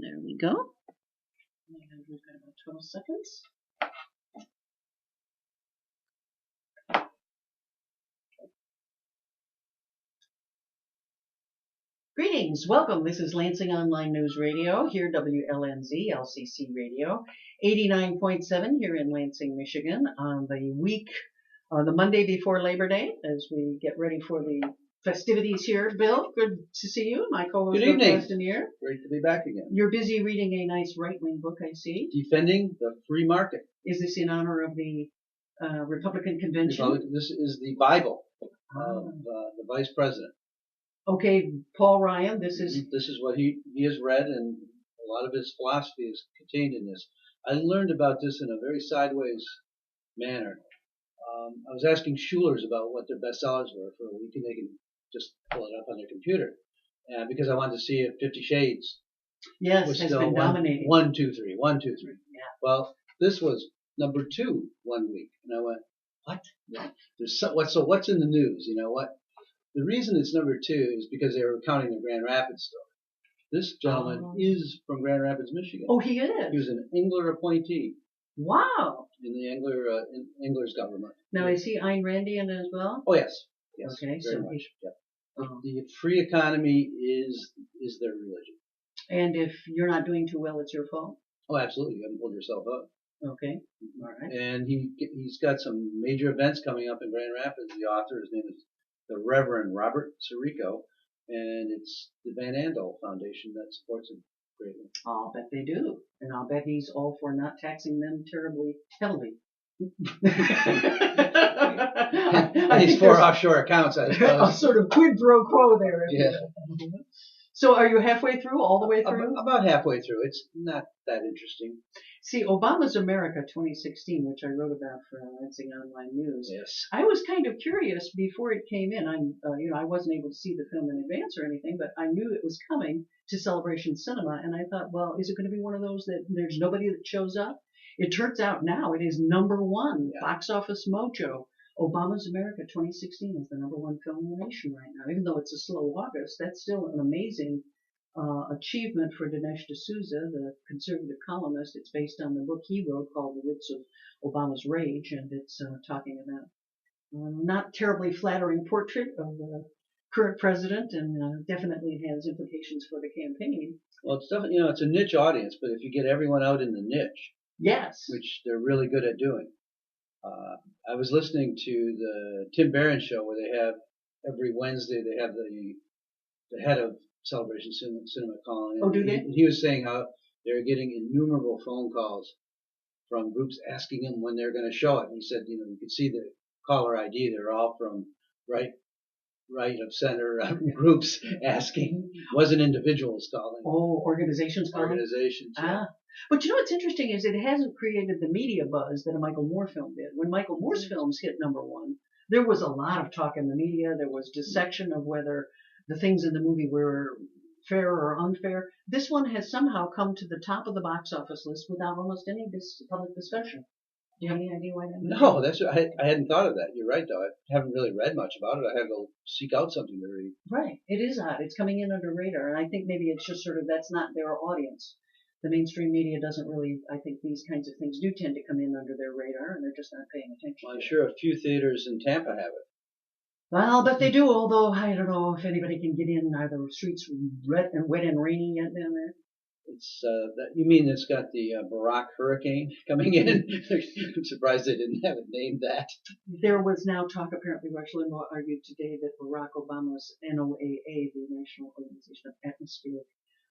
There we go. And we've got about 12 seconds. Greetings, welcome. This is Lansing Online News Radio, here WLNZ, LCC Radio, 89.7 here in Lansing, Michigan, on the Monday before Labor Day, as we get ready for the festivities here. Bill, good to see you. My co-host, Good evening. Castaneer. Great to be back again. You're busy reading a nice right-wing book, I see. Defending the free market. Is this in honor of the Republican convention? This is the Bible of the vice president. Okay, Paul Ryan, this is what he has read, and a lot of his philosophy is contained in this. I learned about this in a very sideways manner. I was asking Schulers about what their bestsellers were for a week, and they can just pull it up on their computer, because I wanted to see if 50 Shades has been dominating. 1, 2, 3, 1, 2, 3. Yeah. Well, this was number 2 one week, and I went, what? Yeah. What's in the news? You know what? The reason it's number 2 is because they were counting the Grand Rapids story. This gentleman is from Grand Rapids, Michigan. Oh, he is? He was an Engler appointee. Wow. In the Engler's government. Now, is he Ayn Randian as well? Oh, yes. Yes, okay, very much. Yep. The free economy is their religion. And if you're not doing too well, it's your fault? Oh, absolutely. You haven't pulled yourself up. Okay. All right. And he's got some major events coming up in Grand Rapids. The author, his name is the Reverend Robert Sirico, and it's the Van Andel Foundation that supports him greatly. I'll bet they do. And I'll bet he's all for not taxing them terribly heavily. These 4 offshore accounts, I suppose. A sort of quid pro quo there. Yeah. So are you halfway through, all the way through? About halfway through. It's not that interesting. See, Obama's America 2016, which I wrote about for Lansing Online News. Yes. I was kind of curious before it came in. I wasn't able to see the film in advance or anything, but I knew it was coming to Celebration Cinema, and I thought, well, is it going to be one of those that there's nobody that shows up? It turns out now it is number 1, Box Office Mojo. Obama's America 2016 is the number 1 film in the nation right now. Even though it's a slow August, that's still an amazing achievement for Dinesh D'Souza, the conservative columnist. It's based on the book he wrote called The Roots of Obama's Rage, and it's talking about not terribly flattering portrait of the current president, and definitely has implications for the campaign. Well, it's definitely, it's a niche audience, but if you get everyone out in the niche, yes, which they're really good at doing. I was listening to the Tim Barron show where they have every Wednesday they have the head of Celebration Cinema calling. Oh, do they? He was saying how they're getting innumerable phone calls from groups asking him when they're going to show it. And he said, you could see the caller ID. They're all from right of center groups asking. It wasn't individuals calling. Oh, organizations calling. Organizations. Yeah. But what's interesting is it hasn't created the media buzz that a Michael Moore film did. When Michael Moore's films hit number 1, there was a lot of talk in the media. There was dissection of whether the things in the movie were fair or unfair. This one has somehow come to the top of the box office list without almost any public discussion. Do you have any idea why that is? No, I hadn't thought of that. You're right, though. I haven't really read much about it. I have to go seek out something to read. Right. It is odd. It's coming in under radar, and I think maybe it's just sort of that's not their audience. The mainstream media doesn't really, I think these kinds of things do tend to come in under their radar, and they're just not paying attention. Well, I'm sure a few theaters in Tampa have it. Well, but they do, although I don't know if anybody can get in. Are the streets wet and rainy yet down there? It's you mean it's got the Barack hurricane coming in? I'm surprised they didn't have it named that. There was now talk, apparently Rush Limbaugh argued today that Barack Obama's NOAA, the National Organization of Atmospheric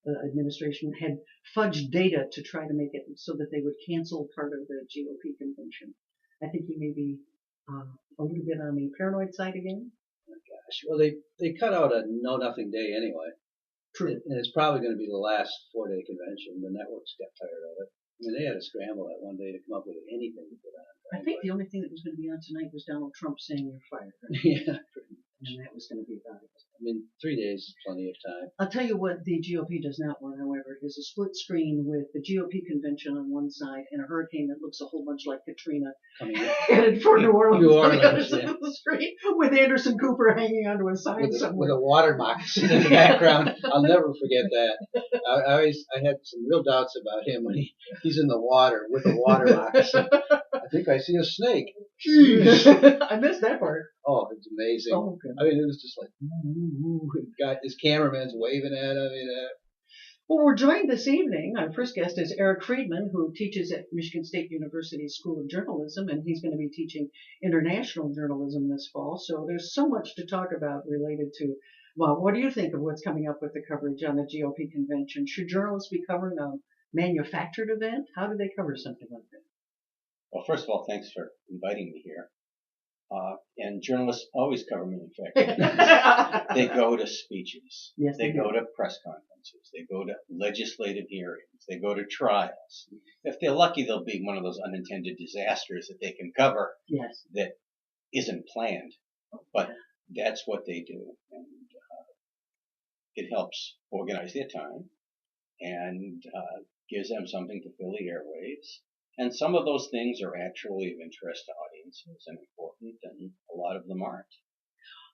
Administration, had fudged data to try to make it so that they would cancel part of the GOP convention. I think he may be a little bit on the paranoid side again. Oh, gosh. Well, they cut out a know-nothing day anyway. True. And it's probably going to be the last 4-day convention. The networks got tired of it. I mean, they had to scramble that one day to come up with anything to put on. I think the only thing that was going to be on tonight was Donald Trump saying you're fired. Right? Yeah. And that was going to be about it. I mean, 3 days is plenty of time. I'll tell you what the GOP does not want, however, is a split screen with the GOP convention on one side and a hurricane that looks a whole bunch like Katrina headed for New Orleans on the other side of the screen, with Anderson Cooper hanging onto a sign somewhere. With a water moccasin in the background. I'll never forget that. I had some real doubts about him when he's in the water with a water moccasin. I think I see a snake. Jeez. I missed that part. Oh, it's amazing. Oh, okay. I mean, it was just like, ooh, got his cameraman's waving at him. Well, we're joined this evening. Our first guest is Eric Friedman, who teaches at Michigan State University School of Journalism, and he's going to be teaching international journalism this fall. So there's so much to talk about related to, well, what do you think of what's coming up with the coverage on the GOP convention? Should journalists be covering a manufactured event? How do they cover something like that? Well, first of all, thanks for inviting me here. And journalists always cover manufacturing. They go to speeches. Yes, they go to press conferences. They go to legislative hearings. They go to trials. If they're lucky, they'll be one of those unintended disasters that they can cover. Yes. That isn't planned, but that's what they do, and it helps organize their time and gives them something to fill the airwaves. And some of those things are actually of interest to audiences and important, and a lot of them aren't.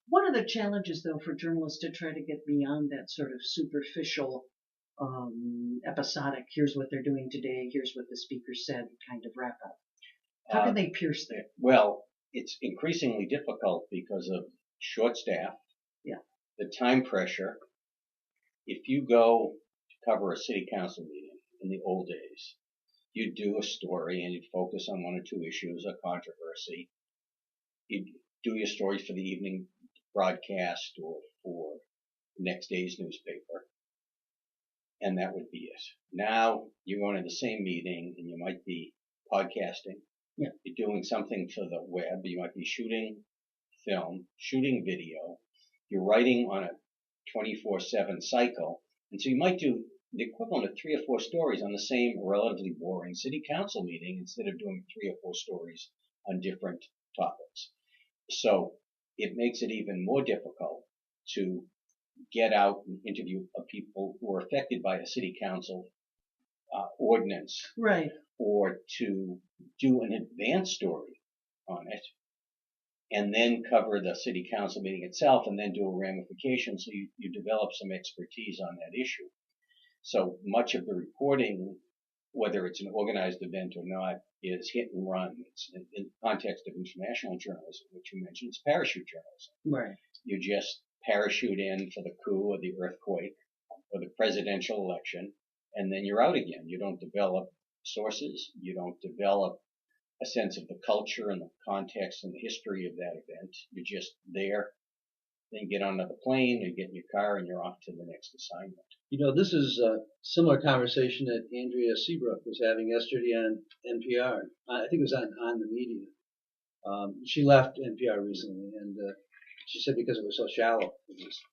One of the challenges, though, for journalists to try to get beyond that sort of superficial, episodic, here's what they're doing today, here's what the speaker said kind of wrap up. How can they pierce that? Well, it's increasingly difficult because of short staff, the time pressure. If you go to cover a city council meeting in the old days, you'd do a story and you'd focus on one or two issues of controversy. You'd do your story for the evening broadcast or for the next day's newspaper, and that would be it. Now you're going to the same meeting and you might be podcasting. Yeah. You're doing something for the web. You might be shooting film, shooting video. You're writing on a 24/7 cycle. And so you might do the equivalent of 3 or 4 stories on the same relatively boring city council meeting instead of doing 3 or 4 stories on different topics. So it makes it even more difficult to get out and interview people who are affected by a city council ordinance. Right. Or to do an advance story on it and then cover the city council meeting itself and then do a ramification so you develop some expertise on that issue. So much of the reporting, whether it's an organized event or not, is hit and run. It's in the context of international journalism, which you mentioned, it's parachute journalism. Right. You just parachute in for the coup or the earthquake or the presidential election, and then you're out again. You don't develop sources. You don't develop a sense of the culture and the context and the history of that event. You're just there. Then you get on another plane, you get in your car, and you're off to the next assignment. You know, this is a similar conversation that Andrea Seabrook was having yesterday on NPR. I think it was on the media. She left NPR recently, and she said because it was so shallow,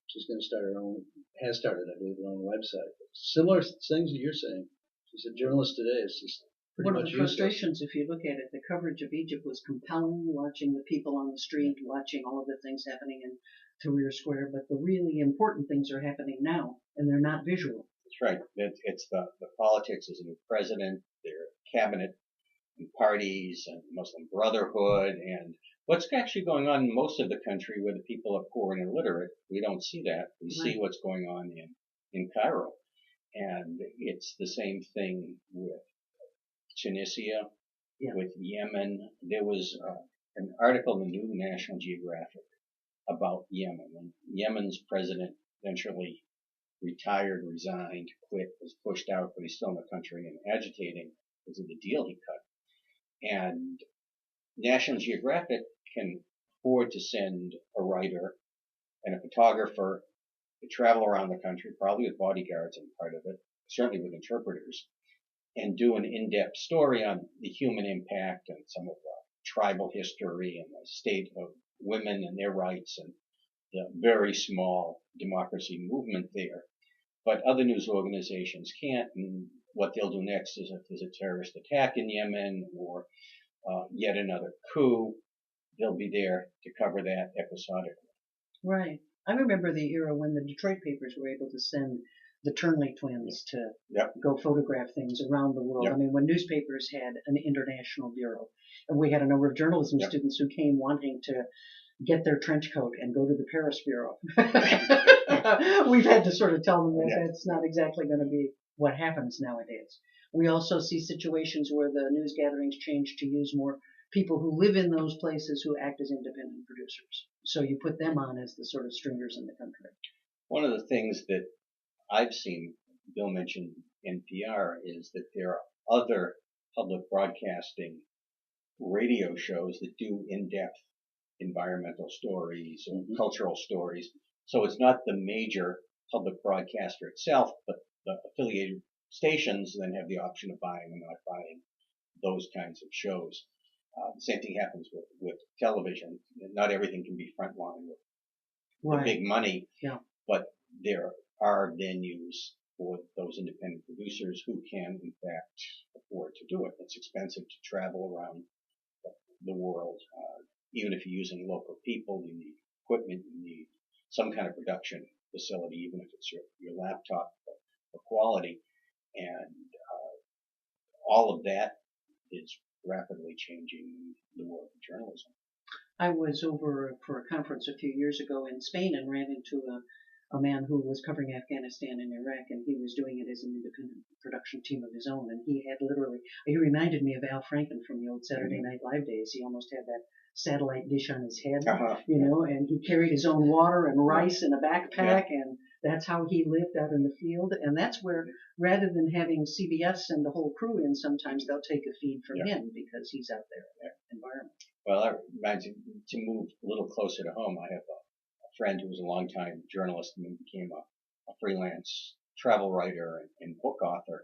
she's going to start her own, has started, I believe, her own website. Similar things that you're saying. She said journalists today is just pretty One much of the frustrations, if you look at it, the coverage of Egypt was compelling, watching the people on the street, watching all of the things happening in Tahrir Square, but the really important things are happening now, and they're not visual. That's right. It's the politics as a new president, their cabinet and parties and Muslim Brotherhood, and what's actually going on in most of the country where the people are poor and illiterate. We don't see that. We see what's going on in Cairo. And it's the same thing with Tunisia, with Yemen. There was an article in the New National Geographic about Yemen. And Yemen's president eventually retired, resigned, quit, was pushed out, but he's still in the country and agitating because of the deal he cut. And National Geographic can afford to send a writer and a photographer to travel around the country, probably with bodyguards in part of it, certainly with interpreters, and do an in-depth story on the human impact and some of the tribal history and the state of women and their rights and the very small democracy movement there. But other news organizations can't, and what they'll do next is if there's a terrorist attack in Yemen or yet another coup, they'll be there to cover that episodically. Right. I remember the era when the Detroit papers were able to send the Turnley twins to Yep. go photograph things around the world. Yep. I mean, when newspapers had an international bureau, and we had a number of journalism Yep. students who came wanting to get their trench coat and go to the Paris bureau. We've had to sort of tell them that Yeah. that's not exactly going to be what happens nowadays. We also see situations where the news gatherings change to use more people who live in those places who act as independent producers. So you put them on as the sort of stringers in the country. One of the things that I've seen, Bill mentioned NPR, is that there are other public broadcasting radio shows that do in-depth environmental stories or cultural stories. So it's not the major public broadcaster itself, but the affiliated stations then have the option of buying or not buying those kinds of shows. The same thing happens with television. Not everything can be frontline with the big money, but there are venues for those independent producers who can, in fact, afford to do it. It's expensive to travel around the world. Even if you're using local people, you need equipment, you need some kind of production facility, even if it's your laptop for quality. And all of that is rapidly changing the world of journalism. I was over for a conference a few years ago in Spain and ran into a man who was covering Afghanistan and Iraq, and he was doing it as an independent production team of his own. And he reminded me of Al Franken from the old Saturday Night Live days. He almost had that satellite dish on his head, and he carried his own water and rice in a backpack, and that's how he lived out in the field. And that's where, rather than having CBS send the whole crew in, sometimes they'll take a feed from him because he's out there in that environment. Well, that reminds me, to move a little closer to home, I have a friend who was a longtime journalist and then became a freelance travel writer and book author.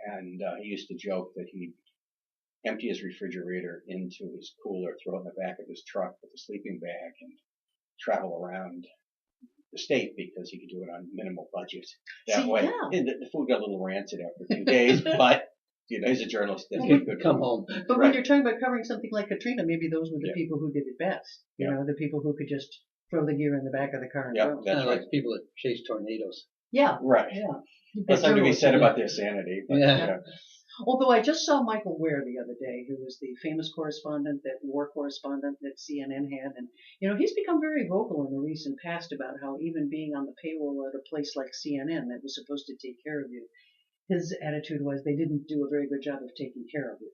And he used to joke that he'd empty his refrigerator into his cooler, throw it in the back of his truck with a sleeping bag, and travel around the state because he could do it on minimal budget. That way, the food got a little rancid after a few days, but he's a journalist. He could come home. But when you're talking about covering something like Katrina, maybe those were the people who did it best. You know, the people who could just throw the gear in the back of the car and go. That's kind of like people that chase tornadoes. Yeah. Right. Yeah. There's something to be said about their sanity. But, Although I just saw Michael Ware the other day, who was the famous correspondent, that war correspondent that CNN had, and he's become very vocal in the recent past about how even being on the payroll at a place like CNN that was supposed to take care of you, his attitude was they didn't do a very good job of taking care of you.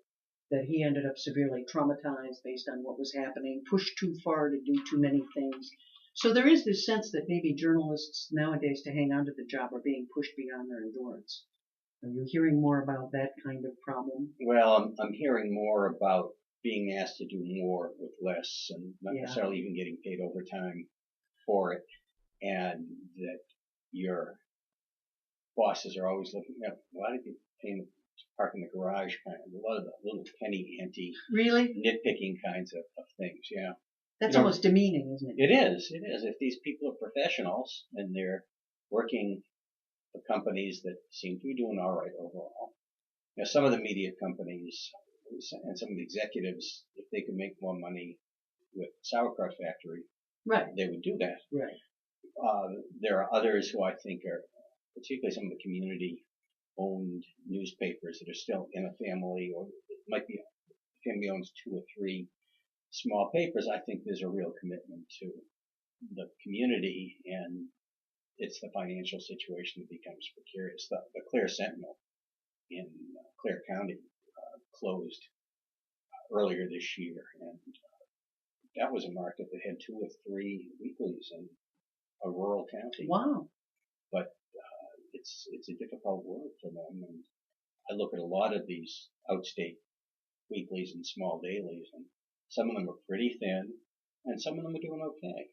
That he ended up severely traumatized based on what was happening, pushed too far to do too many things. So there is this sense that maybe journalists nowadays, to hang on to the job, are being pushed beyond their endurance. Are you hearing more about that kind of problem? Well, I'm hearing more about being asked to do more with less, and not necessarily even getting paid overtime for it, and that your bosses are always looking at why did you pay to park in the garage, kind of a lot of the little penny ante, nitpicking kinds of things. Yeah, that's almost demeaning, isn't it? It is. It is. If these people are professionals and they're working for companies that seem to be doing all right overall. Some of the media companies and some of the executives, if they could make more money with Sauerkraut Factory, they would do that. Right. There are others who I think are, particularly some of the community-owned newspapers that are still in a family, or it might be a family owns 2 or 3 small papers. I think there's a real commitment to the community, and it's the financial situation that becomes precarious. The Clare Sentinel in Clare County closed earlier this year, and that was a market that had 2 or 3 weeklies in a rural county. Wow! But it's a difficult world for them, and I look at a lot of these outstate weeklies and small dailies, and some of them are pretty thin, and some of them are doing okay.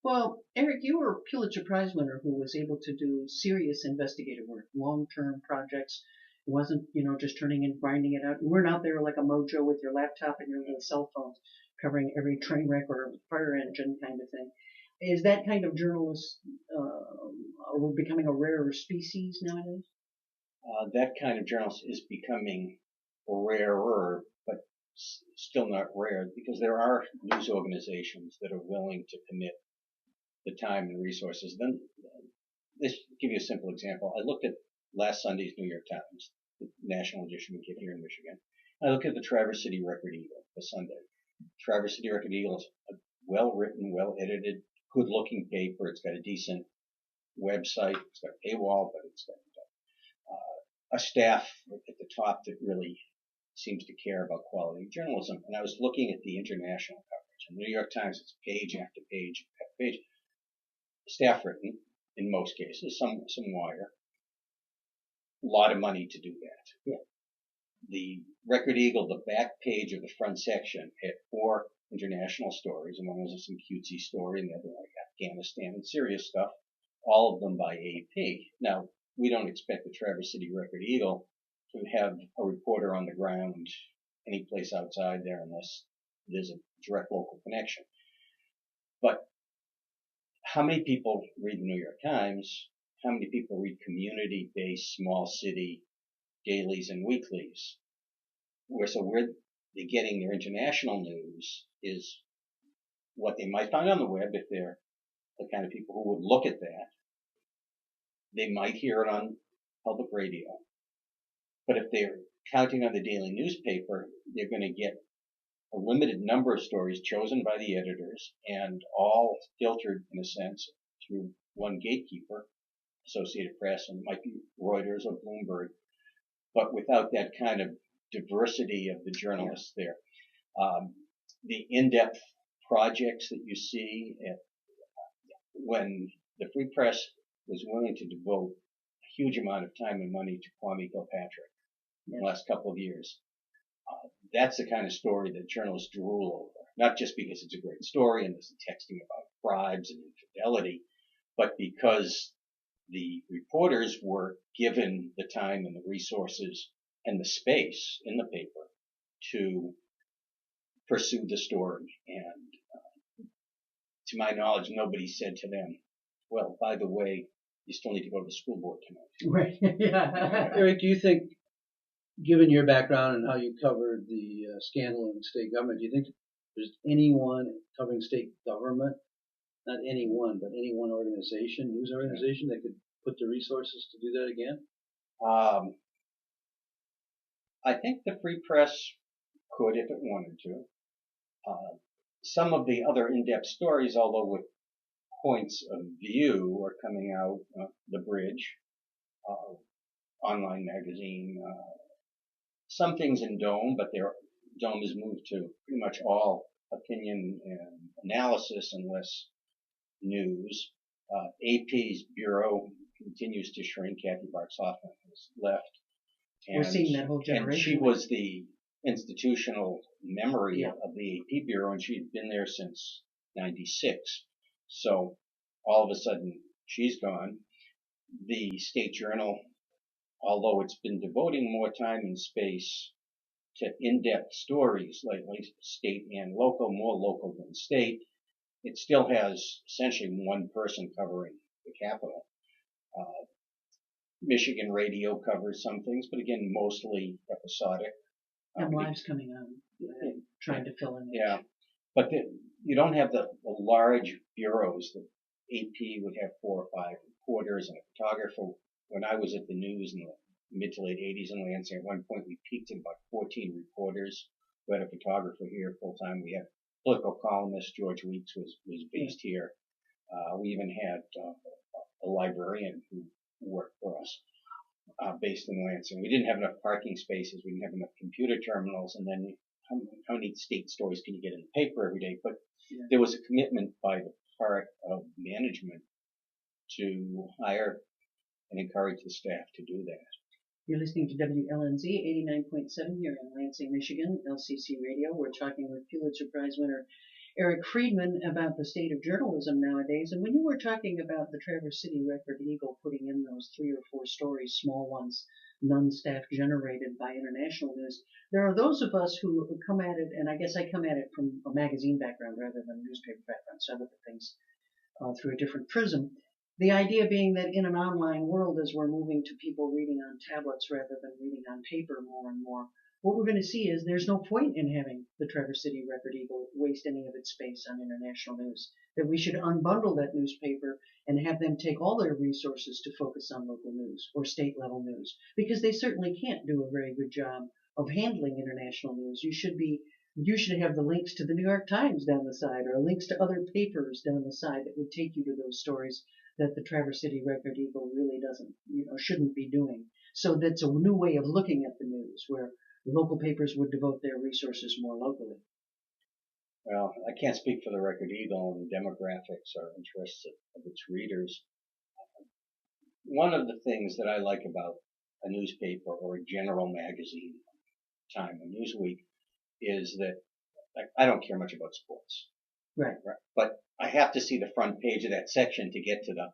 Well, Eric, you were a Pulitzer Prize winner who was able to do serious investigative work, long-term projects. It wasn't, just turning and grinding it out. You weren't out there like a mojo with your laptop and your little cell phone covering every train wreck or fire engine kind of thing. Is that kind of journalist becoming a rarer species nowadays? That kind of journalist is becoming rarer, but still not rare, because there are news organizations that are willing to commit the time and resources. Then This give you a simple example. I looked at last Sunday's New York Times, the national edition we get here in Michigan. I looked at the Traverse City Record Eagle for Sunday. Traverse City Record Eagle is a well-written, well-edited, good-looking paper. It's got a decent website. It's got a paywall, but it's got a staff at the top that really seems to care about quality journalism. And I was looking at the international coverage. In the New York Times, it's page after page after page. Staff written, in most cases, some wire. A lot of money to do that. Yeah. The Record Eagle, the back page of the front section, had 4 international stories, and one was some cutesy story, and the other like Afghanistan and Syria stuff, all of them by AP. Now, we don't expect the Traverse City Record Eagle to have a reporter on the ground any place outside there unless there's a direct local connection. But how many people read the New York Times? How many people read community-based small city dailies and weeklies? Where they're getting their international news is what they might find on the web if they're the kind of people who would look at that. They might hear it on public radio. But if they're counting on the daily newspaper, they're going to get a limited number of stories chosen by the editors and all filtered, in a sense, through one gatekeeper, Associated Press, and it might be Reuters or Bloomberg, but without that kind of diversity of the journalists there. The in-depth projects that you see when the Free Press was willing to devote a huge amount of time and money to Kwame Kilpatrick in the last couple of years. That's the kind of story that journalists drool over, not just because it's a great story and there's texting about bribes and infidelity, but because the reporters were given the time and the resources and the space in the paper to pursue the story. And to my knowledge, nobody said to them, well, by the way, you still need to go to the school board tonight. Right. Yeah. Eric, do you think, given your background and how you covered the scandal in state government, do you think there's anyone covering state government, not any one, but any one organization, news organization, that could put the resources to do that again? I think the Free Press could if it wanted to. Some of the other in-depth stories, although with points of view, are coming out. The Bridge, online magazine, some things in Dome, but Dome has moved to pretty much all opinion and analysis and less news. AP's bureau continues to shrink. Kathy Barks-Hoffman has left. We're seeing that whole generation. And she was the institutional memory of the AP bureau, and she'd been there since '96. So all of a sudden, she's gone. The State Journal, although it's been devoting more time and space to in-depth stories lately, state and local, more local than state, it still has essentially one person covering the capital. Michigan Radio covers some things, but again, mostly episodic. And Live's coming on, trying to fill in. Yeah, but you don't have the large bureaus. The AP would have 4 or 5 reporters and a photographer. When I was at the news in the mid to late 80s in Lansing, at one point we peaked at about 14 reporters. We had a photographer here full time. We had political columnist George Weeks was based here. We even had a librarian who worked for us, based in Lansing. We didn't have enough parking spaces. We didn't have enough computer terminals. And then how many state stories can you get in the paper every day? But there was a commitment by the part of management to hire and encourage the staff to do that. You're listening to WLNZ 89.7 here in Lansing, Michigan, LCC Radio. We're talking with Pulitzer Prize winner Eric Friedman about the state of journalism nowadays. And when you were talking about the Traverse City Record Eagle putting in those 3 or 4 stories, small ones, non-staff generated by international news, there are those of us who come at it, and I guess I come at it from a magazine background rather than a newspaper background, so I look at things through a different prism. The idea being that in an online world, as we're moving to people reading on tablets rather than reading on paper more and more, what we're going to see is there's no point in having the Traverse City Record Eagle waste any of its space on international news. That we should unbundle that newspaper and have them take all their resources to focus on local news or state level news, because they certainly can't do a very good job of handling international news. You should have the links to the New York Times down the side, or links to other papers down the side that would take you to those stories that the Traverse City Record Eagle really doesn't, shouldn't be doing. So that's a new way of looking at the news, where local papers would devote their resources more locally. Well, I can't speak for the Record Eagle and demographics or interests of its readers. One of the things that I like about a newspaper or a general magazine, Time or Newsweek, is that I don't care much about sports. Right. But I have to see the front page of that section to get to the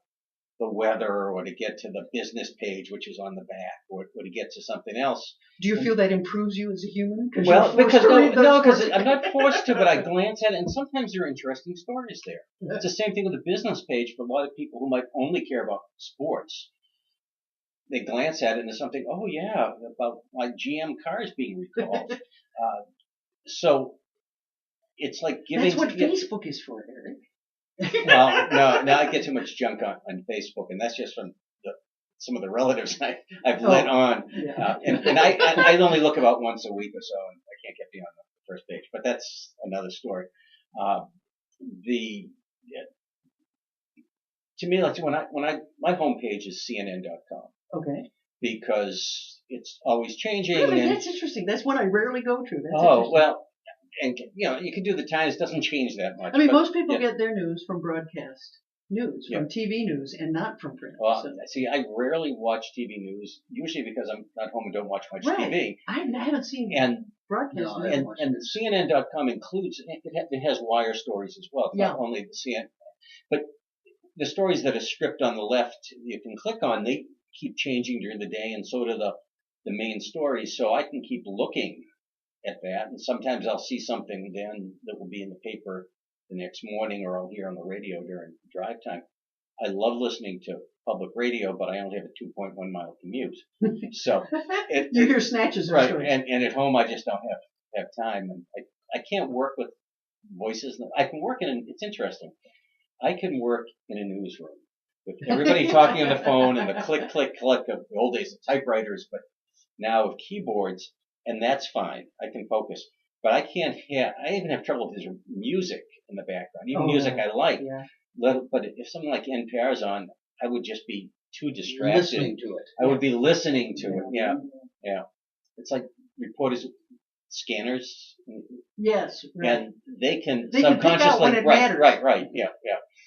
weather, or to get to the business page, which is on the back, or to get to something else. Do you feel that improves you as a human? Well, because I'm not forced to, but I glance at it, and sometimes there are interesting stories there. It's the same thing with the business page for a lot of people who might only care about sports. They glance at it and there's something, oh yeah, about like GM cars being recalled. So it's like giving. That's what Facebook is for, Eric. Well, no, I get too much junk on Facebook, and that's just from some of the relatives I've let on. Yeah. And I only look about once a week or so, and I can't get beyond the first page. But that's another story. To me, like my homepage is CNN.com. Okay. Because it's always changing. Really, and that's interesting. That's one I rarely go to. That's well, and you can do the Times. It doesn't change that much. I mean, most people get their news from broadcast news, from TV news, and not from print. Well, see, I rarely watch TV news, usually because I'm not home and don't watch much TV. I haven't seen broadcast news. And CNN.com includes, it has wire stories as well, not only the CNN. But the stories that are stripped on the left, you can click on, they keep changing during the day, and so do the main stories. So I can keep looking at that, and sometimes I'll see something then that will be in the paper the next morning, or I'll hear on the radio during drive time. I love listening to public radio, but I only have a 2.1 mile commute. So you hear snatches of stories. And at home I just don't have time, and I can't work with voices. I can work it's interesting. I can work in a newsroom with everybody talking on the phone and the click, click, click of the old days of typewriters, but now with keyboards, and that's fine. I can focus. But I even have trouble with music in the background, even music I like. Yeah. But if something like NPR's on, I would just be too distracted. Listening to it. I would be listening to it. Yeah. It's like reporters, scanners. Yes. Right. And they can subconsciously. Can pick out when it matters. Right. Yeah.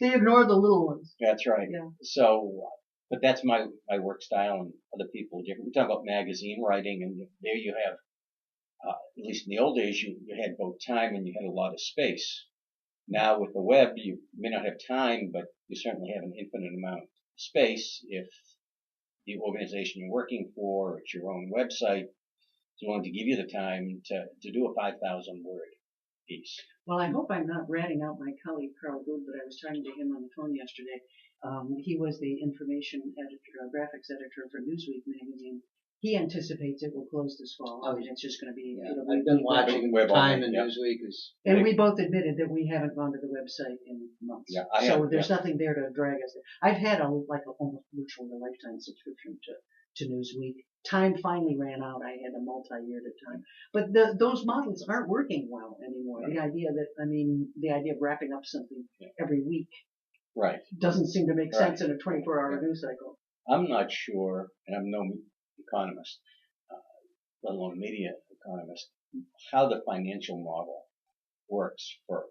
They ignore the little ones. That's right. Yeah. So, but that's my work style, and other people are different. We talk about magazine writing, and there you have, at least in the old days, you had both time and you had a lot of space. Now with the web, you may not have time, but you certainly have an infinite amount of space if the organization you're working for, or it's your own website, is willing to give you the time to do a 5,000 word piece. Well, I hope I'm not ratting out my colleague Carl Good, but I was talking to him on the phone yesterday. He was the information editor, graphics editor for Newsweek magazine. He anticipates it will close this fall. I mean, it's just going to be. I've been watching Time and Newsweek and we both admitted that we haven't gone to the website in months. Yeah, there's nothing there to drag us there. I've had almost virtually a lifetime subscription to Newsweek. Time finally ran out. I had a multi-year at a time. But those models aren't working well anymore. Right. The idea of wrapping up something every week doesn't seem to make sense in a 24-hour news cycle. I'm not sure, and I'm no economist, let alone a media economist, how the financial model works for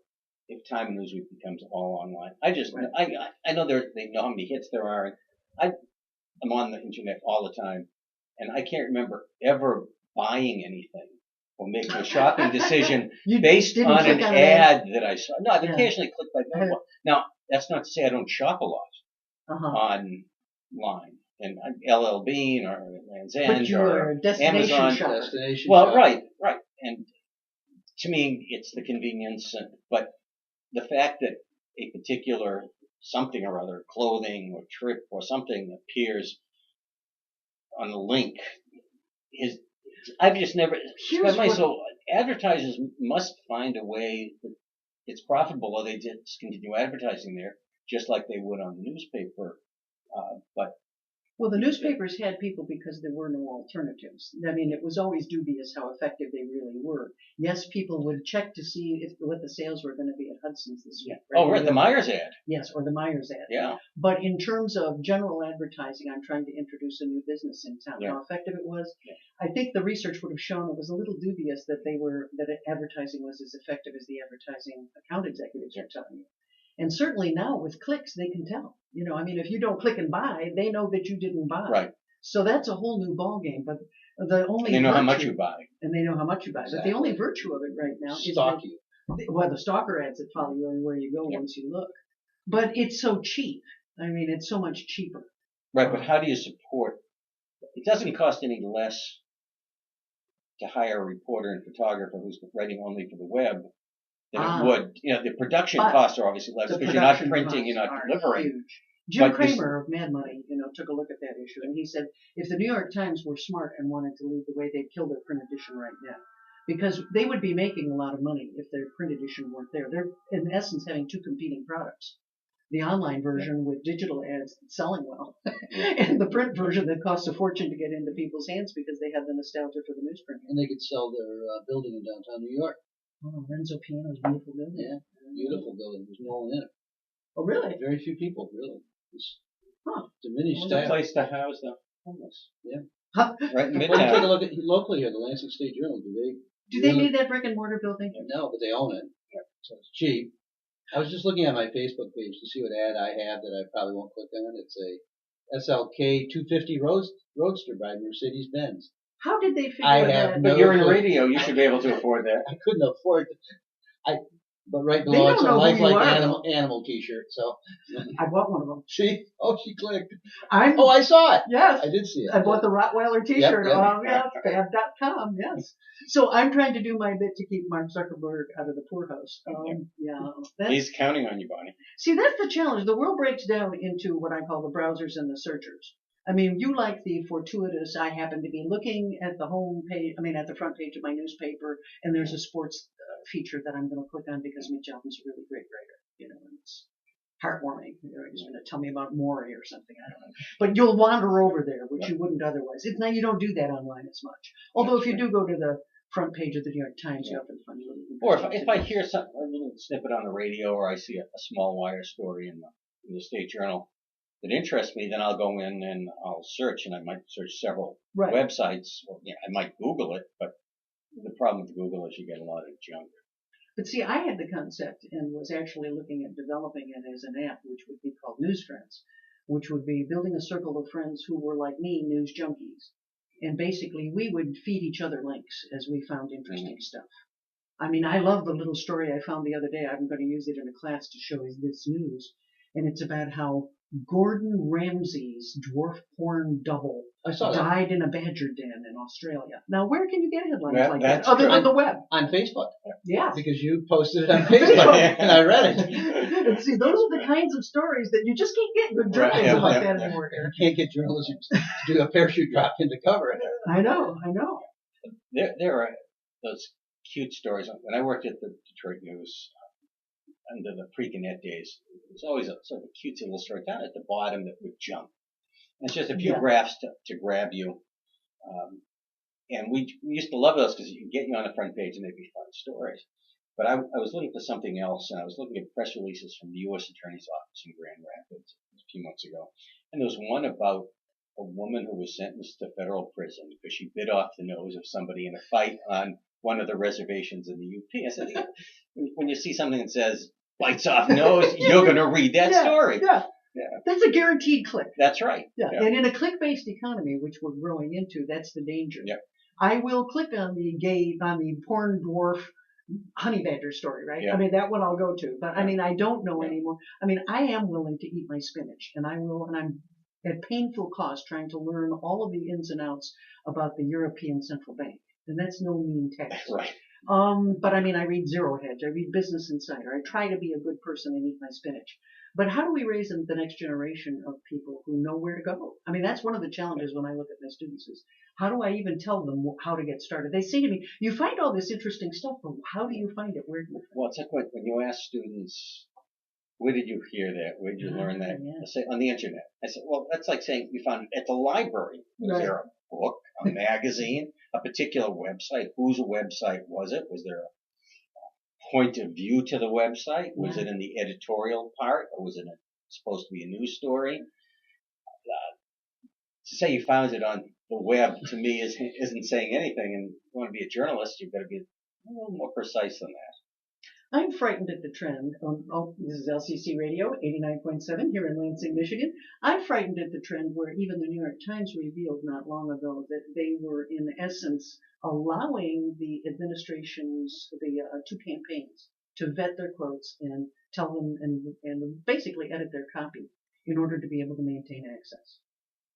if Time and Newsweek becomes all online. I know they know how many hits there are. I'm on the internet all the time, and I can't remember ever buying anything or making a shopping decision based on an ad that I saw. No, I've occasionally clicked like that. Now, that's not to say I don't shop a lot online. And LL Bean or Land's End or Amazon. Shopper. Right. And to me, it's the convenience. But the fact that a particular something or other, clothing or trip or something appears on the link I've just never. Here's what, So advertisers must find a way that it's profitable, or they just continue advertising there, just like they would on the newspaper. But well, the newspapers had people because there were no alternatives. I mean, it was always dubious how effective they really were. Yes, people would check to see what the sales were going to be at Hudson's this week. oh, right, the Myers ad. Yes, or the Myers ad. Yeah. But in terms of general advertising, I'm trying to introduce a new business in town. Yeah. How effective it was, Yeah. I think the research would have shown it was a little dubious that advertising was as effective as the advertising account executives are telling you. And certainly now with clicks, they can tell. You know, I mean, if you don't click and buy, they know that you didn't buy. Right. So that's a whole new ballgame. But the only They know how much you buy. And they know how much you buy. Exactly. But the only virtue of it right now is Stalk you. the stalker ads that follow you everywhere you go once you look. But it's so cheap. I mean, it's so much cheaper. Right, but how do you support? It doesn't cost any less to hire a reporter and photographer who's writing only for the web than it would. You know, the production costs are obviously less because you're not printing, you're not delivering. Huge. Jim Cramer of Mad Money, took a look at that issue, and he said if the New York Times were smart and wanted to lead the way, they'd kill their print edition right now, because they would be making a lot of money if their print edition weren't there. They're in essence having two competing products: the online version with digital ads selling well, and the print version that costs a fortune to get into people's hands because they have the nostalgia for the newsprint. And they could sell their building in downtown New York. Oh, Renzo Piano's beautiful building. Yeah, beautiful building. There's no one in it. Oh, really? Very few people, really. It's diminished It's a staff. place to house the homeless. Yeah. Right in Well, take a Midtown. look at locally here, the Lansing State Journal. Do they need that brick and mortar building? No, but they own it, so it's cheap. I was just looking at my Facebook page to see what ad I have that I probably won't click on. It's a SLK 250 Roadster by Mercedes-Benz. How did they figure I that have out? But you're in radio, you should be able to afford that. I couldn't afford it. But right They below don't it's a know who you lifelike are. animal T-shirt. So I bought one of them. she clicked. I saw it. Yes. I did see it. I bought the Rottweiler T-shirt. Yep. Oh, yeah, fab.com. Yes. So I'm trying to do my bit to keep Mark Zuckerberg out of the poorhouse. He's counting on you, Bonnie. See, that's the challenge. The world breaks down into what I call the browsers and the searchers. I mean, you like the fortuitous, I happen to be looking at the at the front page of my newspaper, and there's a sports feature that I'm going to click on because Mitch Albom's a really great writer, and it's heartwarming. He's going to tell me about Maury or something, I don't know. But you'll wander over there, which you wouldn't otherwise. Now, you don't do that online as much. Although if you do go to the front page of the New York Times, you often find little. Or if I hear a little snippet on the radio, or I see a small wire story in the State Journal that interests me, then I'll go in and I'll search, and I might search several websites. Or, I might Google it, but the problem with Google is you get a lot of junk. But see, I had the concept and was actually looking at developing it as an app, which would be called News Friends, which would be building a circle of friends who were like me, news junkies. And basically, we would feed each other links as we found interesting stuff. I mean, I love the little story I found the other day. I'm going to use it in a class to show is this news. And it's about how Gordon Ramsay's dwarf porn double died in a badger den in Australia. Now, where can you get headlines like that other than the web? On Facebook. Yes. Because you posted it on Facebook and I read it. And see, those are the kinds of stories that you just can't get good journalism like that anymore. You can't get journalism to do a parachute drop in to cover it. I know. There are those cute stories. When I worked at the Detroit News, under the pre-Gannett days, there's always a sort of a cute little story down at the bottom that would jump. And it's just a few graphs to grab you. And we used to love those because you can get you on the front page and they'd be fun stories. But I was looking for something else, and I was looking at press releases from the U.S. Attorney's Office in Grand Rapids a few months ago. And there was one about a woman who was sentenced to federal prison because she bit off the nose of somebody in a fight on one of the reservations in the UP. I said, when you see something that says, bites off nose, you're going to read that story. Yeah. That's a guaranteed click. That's right. Yeah. And in a click-based economy, which we're growing into, that's the danger. Yep. I will click on the porn dwarf honey badger story, right? Yeah. I mean, that one I'll go to. But I mean, I don't know anymore. I mean, I am willing to eat my spinach, and I'm at painful cost trying to learn all of the ins and outs about the European Central Bank. And that's no mean task. Right. But I mean, I read Zero Hedge, I read Business Insider, I try to be a good person and eat my spinach. But how do we raise the next generation of people who know where to go? I mean, that's one of the challenges when I look at my students is how do I even tell them how to get started? They say to me, you find all this interesting stuff, but how do you find it? Where do you find Well, it's like when you ask students, where did you hear that? Where did you learn that? Yeah. They say, on the internet. I said, well, that's like saying you found it at the library. Was Right. there a book, a magazine, a particular website? Whose website was it? Was there a point of view to the website? Was it in the editorial part, or was it supposed to be a news story? To say you found it on the web, to me, isn't saying anything. And if you want to be a journalist, you've got to be a little more precise than that. I'm frightened at the trend. This is LCC Radio, 89.7 here in Lansing, Michigan. I'm frightened at the trend where even the New York Times revealed not long ago that they were, in essence, allowing the administrations, the two campaigns, to vet their quotes and tell them and basically edit their copy in order to be able to maintain access.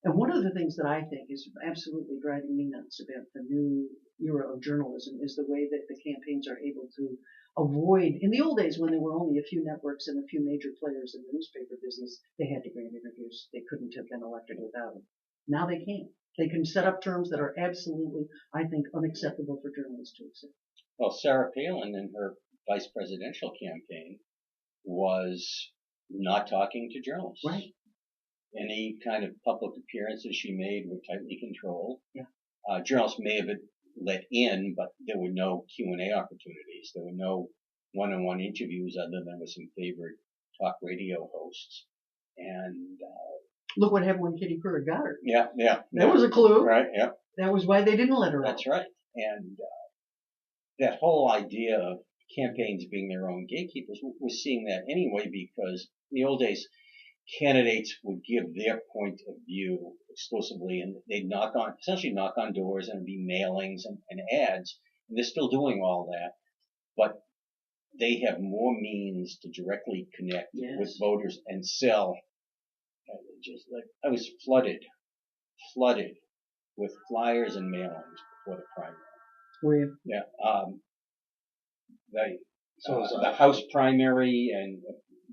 And one of the things that I think is absolutely driving me nuts about the new era of journalism is the way that the campaigns are able to avoid, in the old days when there were only a few networks and a few major players in the newspaper business, they had to grant interviews. They couldn't have been elected without them. Now they can. They can set up terms that are absolutely, I think, unacceptable for journalists to accept. Well, Sarah Palin in her vice presidential campaign was not talking to journalists. Right. Any kind of public appearances she made were tightly controlled. Yeah. Journalists may have been let in, but there were no Q&A opportunities. There were no one-on-one interviews other than with some favorite talk radio hosts. And look what happened when Kitty Pruitt got her. Yeah. That was a clue. Right, yeah. That was why they didn't let her out. That's right. And that whole idea of campaigns being their own gatekeepers, we're seeing that anyway, because in the old days, candidates would give their point of view exclusively, and they'd essentially knock on doors, and it'd be mailings and ads, and they're still doing all that, but they have more means to directly connect with voters and sell. Just like I was flooded with flyers and mailings before the primary. Were you? Yeah. The House primary and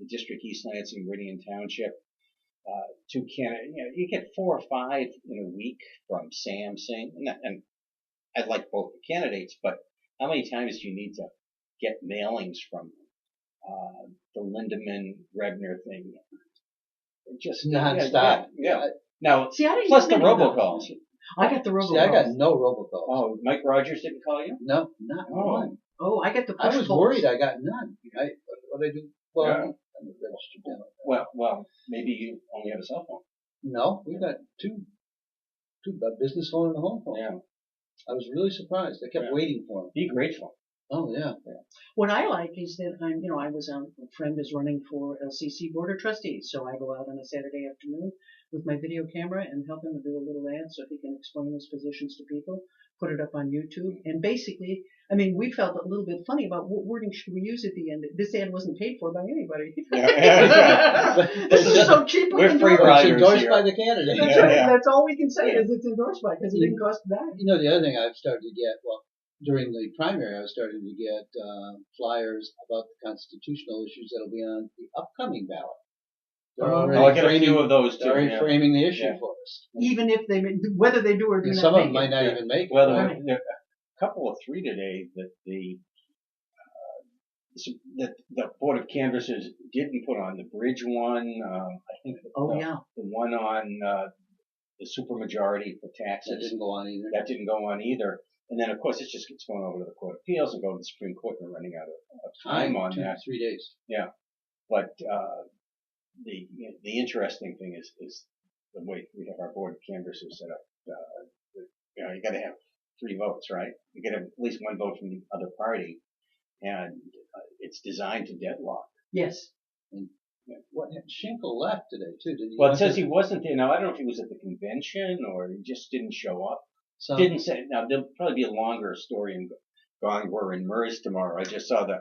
the District East Lansing, Meridian Township, two candidates. You get 4 or 5 in a week from Lansing, and I like both the candidates, but how many times do you need to get mailings from them? The Lindemann Rebner thing, just nonstop. Yeah. Now, see, I didn't plus the get many of robocalls. those. I got the robocalls. See, I got no robocalls. Oh, Mike Rogers didn't call you? No, not one. Oh, I get the push I was calls. worried I got none. What I do? Well, Yeah. I'm a registered Democrat. Well, maybe you only have a cell phone. No, we got two, a business phone and a home phone. Yeah. I was really surprised. I kept waiting for them. Be grateful. Oh yeah. What I like is that I was a friend is running for LCC Board of Trustees, so I go out on a Saturday afternoon with my video camera and help him to do a little ad so he can explain his positions to people, put it up on YouTube, and basically, we felt a little bit funny about what wording should we use at the end. This ad wasn't paid for by anybody. This is so cheap. We're free It's riders endorsed here. by the candidate. That's right. Yeah. That's all we can say is it's endorsed by because it didn't cost that. You know, the other thing I've started to get, during the primary, I was starting to get flyers about the constitutional issues that'll be on the upcoming ballot. I get a few of those too. They're framing the issue for us. Even if whether they do or do And not some of them make might it. not even make it. Well, there are a couple of 3 today that the Board of Canvassers didn't put on. The bridge one, I think the one on the supermajority for taxes. That didn't go on either. That didn't go on either. And then, of course, it just gets going over to the Court of Appeals and go to the Supreme Court, and we're running out of time on 2 to that. 3 days. Yeah. But the interesting thing is the way we have our Board of Canvassers set up. You got to have 3 votes, right? You got to have at least 1 vote from the other party, and it's designed to deadlock. Yes. And Schinkel left today too, didn't he? Well, it says he wasn't there. Now I don't know if he was at the convention or he just didn't show up. Didn't say. Now there'll probably be a longer story in Gone. We're in MERS tomorrow. I just saw the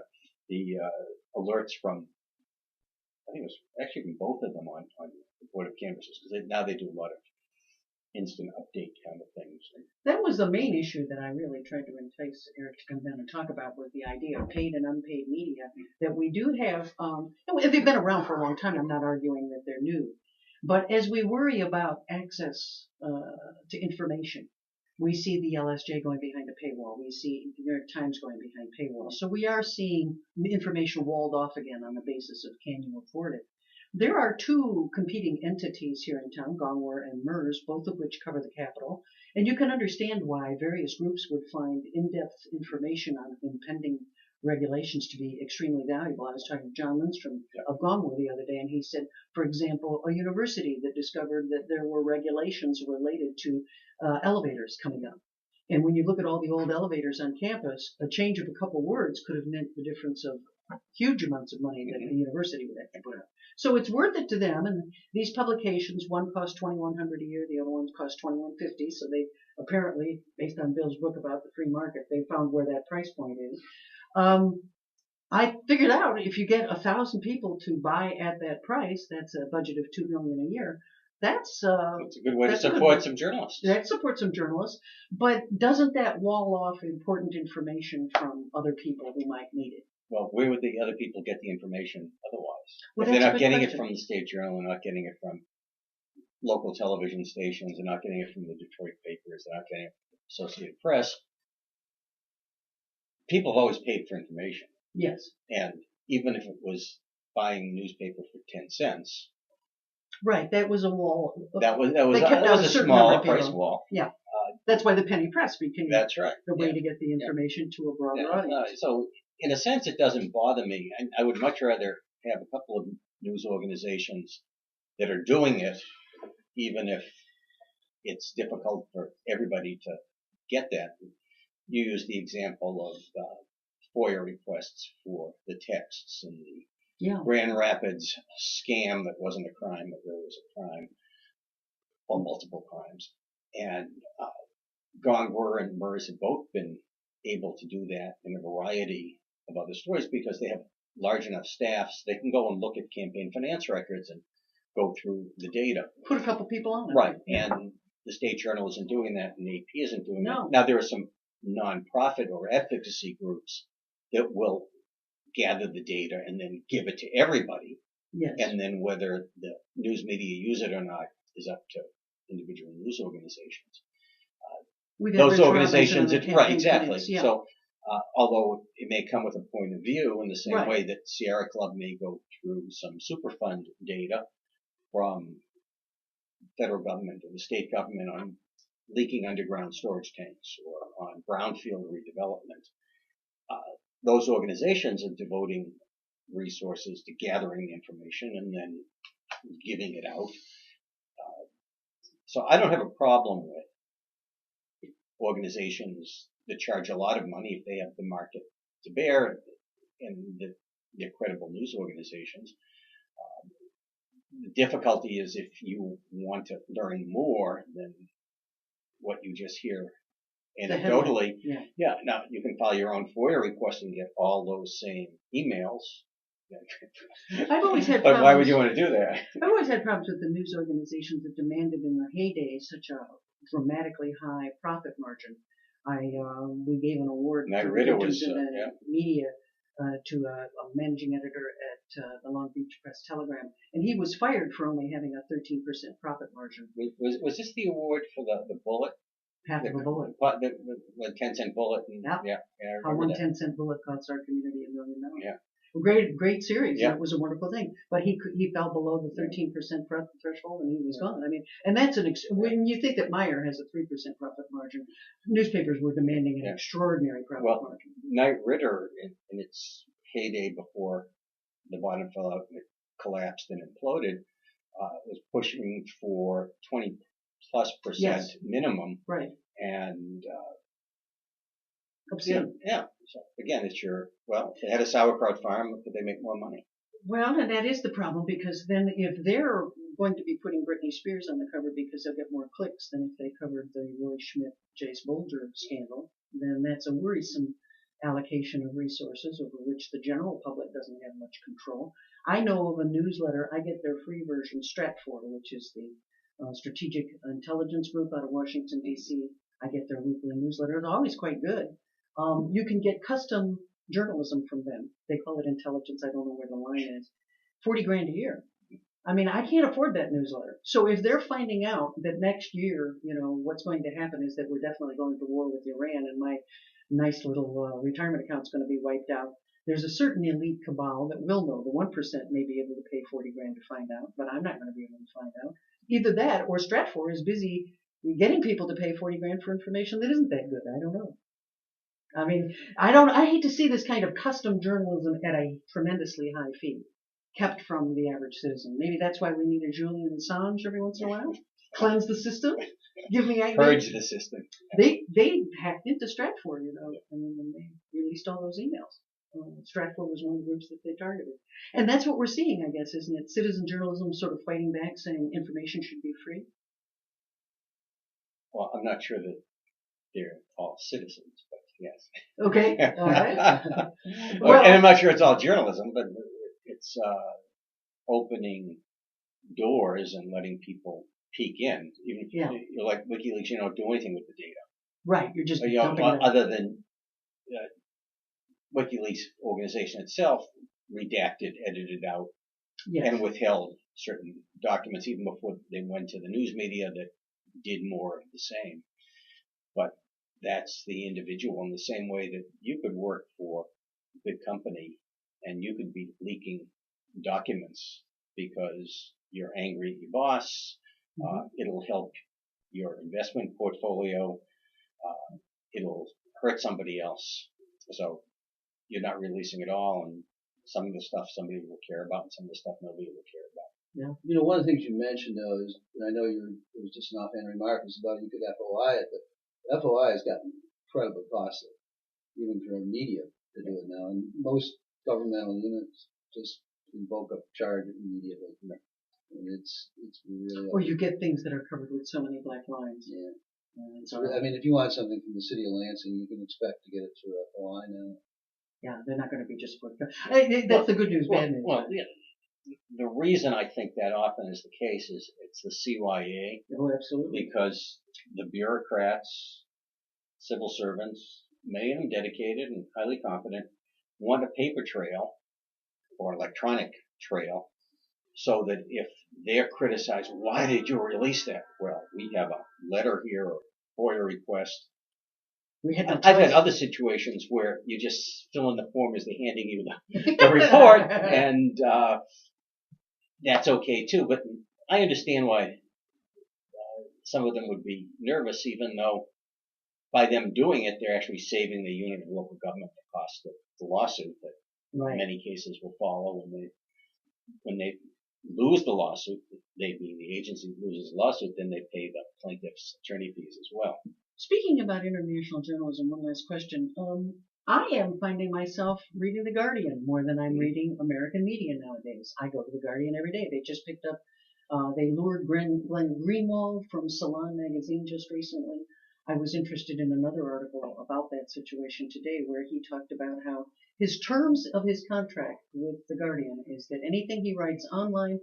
alerts from. I think it was actually from both of them on the Board of Canvassers because now they do a lot of instant update kind of things. That was the main issue that I really tried to entice Eric to come down and talk about was the idea of paid and unpaid media. That we do have, they've been around for a long time. I'm not arguing that they're new, but as we worry about access to information, We see the LSJ going behind a paywall. We see the New York Times going behind paywall. So we are seeing the information walled off again on the basis of can you afford it. There are two competing entities here in town, Gongwer and MERS, both of which cover the capital. And you can understand why various groups would find in-depth information on impending regulations to be extremely valuable. I was talking to John Lindstrom of Gongwer the other day, and he said, for example, a university that discovered that there were regulations related to elevators coming up. And when you look at all the old elevators on campus, a change of a couple words could have meant the difference of huge amounts of money that the university would have to put up. So it's worth it to them. And these publications, one costs $2,100 a year, the other one costs $2,150. So they apparently, based on Bill's book about the free market, they found where that price point is. I figured out if you get 1,000 people to buy at that price, that's a budget of $2 million a year. That's a good way to support some journalists. That supports some journalists, but doesn't that wall off important information from other people who might need it? Well, where would the other people get the information otherwise? Well, if they're not getting question. it from the State Journal, they're not getting it from local television stations, they're not getting it from the Detroit papers, they're not getting it from the Associated Press. People have always paid for information. Yes. And even if it was buying a newspaper for 10 cents. Right, that was a wall. That was a small price wall. Yeah. That's why the penny press became that's right. the way to get the information to a broader audience. So in a sense, it doesn't bother me. I would much rather have a couple of news organizations that are doing it, even if it's difficult for everybody to get that. You use the example of FOIA requests for the texts and the Grand Rapids scam that wasn't a crime, but really was a crime, or multiple crimes. And Gongwer and MERS have both been able to do that in a variety of other stories because they have large enough staffs. They can go and look at campaign finance records and go through the data. Put a couple people on it. Right. And the State Journal isn't doing that, and the AP isn't doing that. Now, there are some nonprofit or advocacy groups that will gather the data and then give it to everybody. Yes. And then whether the news media use it or not is up to individual news organizations. Those organizations, right, exactly. Yeah. So, although it may come with a point of view in the same way that Sierra Club may go through some Superfund data from federal government or the state government on leaking underground storage tanks or on brownfield redevelopment. Those organizations are devoting resources to gathering the information and then giving it out. So I don't have a problem with organizations that charge a lot of money if they have the market to bear and they're credible news organizations. The difficulty is if you want to learn more than what you just hear anecdotally. Now you can file your own FOIA request and get all those same emails. I've always had but why would you want to do that? I've always had problems with the news organizations that demanded in their heyday such a dramatically high profit margin. We gave an award to the media to a managing editor at the Long Beach Press Telegram, and he was fired for only having a 13% profit margin. Was this the award for the bullet? Half of a bullet. The 10-cent bullet. How one 10-cent bullet cost our community $1 million. Yeah. Great series. Yeah. It was a wonderful thing. But he fell below the 13% profit threshold, and he was gone. I mean, and that's when you think that Meyer has a 3% profit margin, newspapers were demanding an extraordinary profit margin. Knight Ridder, in its heyday before the bottom fell out and it collapsed and imploded, was pushing for 20+% minimum. Right. And obscene. Yeah. So again, they had a sauerkraut farm. Could they make more money? Well, and that is the problem, because then if they're going to be putting Britney Spears on the cover because they'll get more clicks than if they covered the Roy Schmidt, Jace Bolger scandal, then that's a worrisome allocation of resources over which the general public doesn't have much control. I know of a newsletter. I get their free version, Stratfor, which is the strategic intelligence group out of Washington, D.C. I get their weekly newsletter. It's always quite good. You can get custom journalism from them. They call it intelligence. I don't know where the line is. $40,000 a year. I mean, I can't afford that newsletter. So if they're finding out that next year, what's going to happen is that we're definitely going to war with Iran and my nice little retirement account's going to be wiped out, there's a certain elite cabal that will know. The 1% may be able to pay 40 grand to find out, but I'm not going to be able to find out. Either that or Stratfor is busy getting people to pay 40 grand for information that isn't that good. I don't know. I mean, I hate to see this kind of custom journalism at a tremendously high fee kept from the average citizen. Maybe that's why we need a Julian Assange every once in a while. Cleanse the system. Give me purge the system. They hacked into Stratfor, I mean, when they released all those emails. Stratfor was one of the groups that they targeted. And that's what we're seeing, I guess, isn't it? Citizen journalism sort of fighting back, saying information should be free. Well, I'm not sure that they're all citizens, but yes. Okay, all right. Well, and I'm not sure it's all journalism, but it's opening doors and letting people peek in. Even if you're like WikiLeaks, you don't do anything with the data. Right, you're just dumping it other than WikiLeaks organization itself redacted, edited out, and withheld certain documents even before they went to the news media that did more of the same. But that's the individual in the same way that you could work for a big company and you could be leaking documents because you're angry at your boss. It'll help your investment portfolio. It'll hurt somebody else. So you're not releasing it all, and some of the stuff somebody will care about and some of the stuff nobody will care about. Yeah. One of the things you mentioned, though, is, and I know it was just an offhand remark, was about you could FOI it, but FOI has gotten incredibly costly, even for media to do it now. And most governmental units just invoke a charge immediately. And it's really... Or you get things that are covered with so many black lines. Yeah. I mean, if you want something from the city of Lansing, you can expect to get it through FOI now. Yeah, they're not going to be just for... That's the good news, bad news. Well, yeah. The reason I think that often is the case is it's the CYA. Oh, absolutely. Because the bureaucrats, civil servants, many of them dedicated and highly competent, want a paper trail or electronic trail so that if they're criticized, why did you release that? Well, we have a letter here or FOIA request. I've had other situations where you just fill in the form as they're handing you the report, and that's okay too. But I understand why some of them would be nervous, even though by them doing it, they're actually saving the unit of local government the cost of the lawsuit that in many cases will follow when they lose the lawsuit. They being the agency loses the lawsuit, then they pay the plaintiff's attorney fees as well. Speaking about international journalism, one last question. I am finding myself reading The Guardian more than I'm reading American media nowadays. I go to The Guardian every day. They just picked up, they lured Glenn Greenwald from Salon magazine just recently. I was interested in another article about that situation today where he talked about how his terms of his contract with The Guardian is that anything he writes online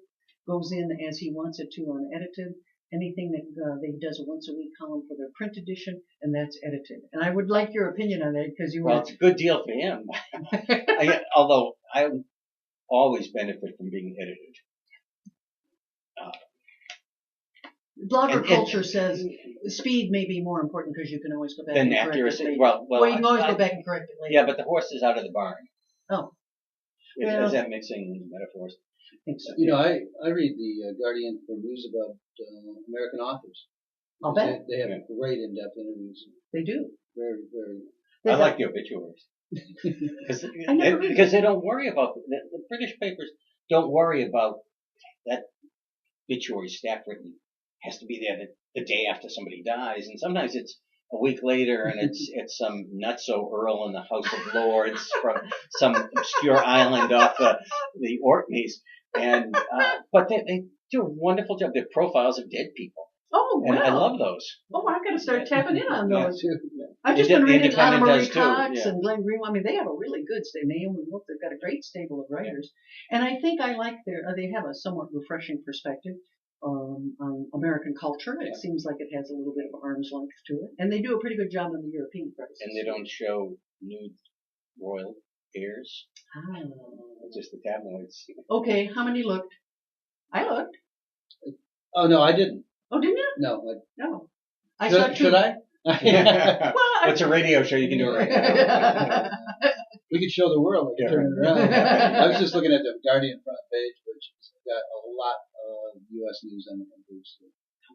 goes in as he wants it to unedited. Anything that they does a once a week column for their print edition, and that's edited. And I would like your opinion on that because you were. Well, it's a good deal for him. Although I always benefit from being edited. Blogger culture says speed may be more important because you can always go back and correct accuracy. it later. Well, you can always go back and correct it later. Yeah, but the horse is out of the barn. Oh. Is that mixing metaphors? I think so. I read the Guardian for news about American authors. I'll bet. They have great in-depth interviews. They do. Very, very. I like the obituaries. Because they don't worry about, the British papers don't worry about that obituary staff written has to be there the day after somebody dies. And sometimes it's a week later and it's some nutso Earl in the House of Lords from some obscure island off the Orkneys. And but they do a wonderful job. They're profiles of dead people. Oh, wow. And I love those. Oh, I've got to start tapping in on those. Yeah. I've just been reading Anna Marie Cox Yeah. and Glenn Greenwald. I mean, they have a really good stable. Naomi Wolf, they've got a great stable of writers. And I think I like they have a somewhat refreshing perspective on American culture. It seems like it has a little bit of arm's length to it. And they do a pretty good job on the European crisis. And they don't show nude royal heirs. Ah. Just the tabloids. Okay, how many looked? I looked. Oh no, I didn't. Oh, didn't you? No. No. I saw two. Should I? Well, It's a radio show. You can do it right now. We could show the world. We could turn it around. I was just looking at the Guardian front page, which has got a lot of U.S. news on the front page.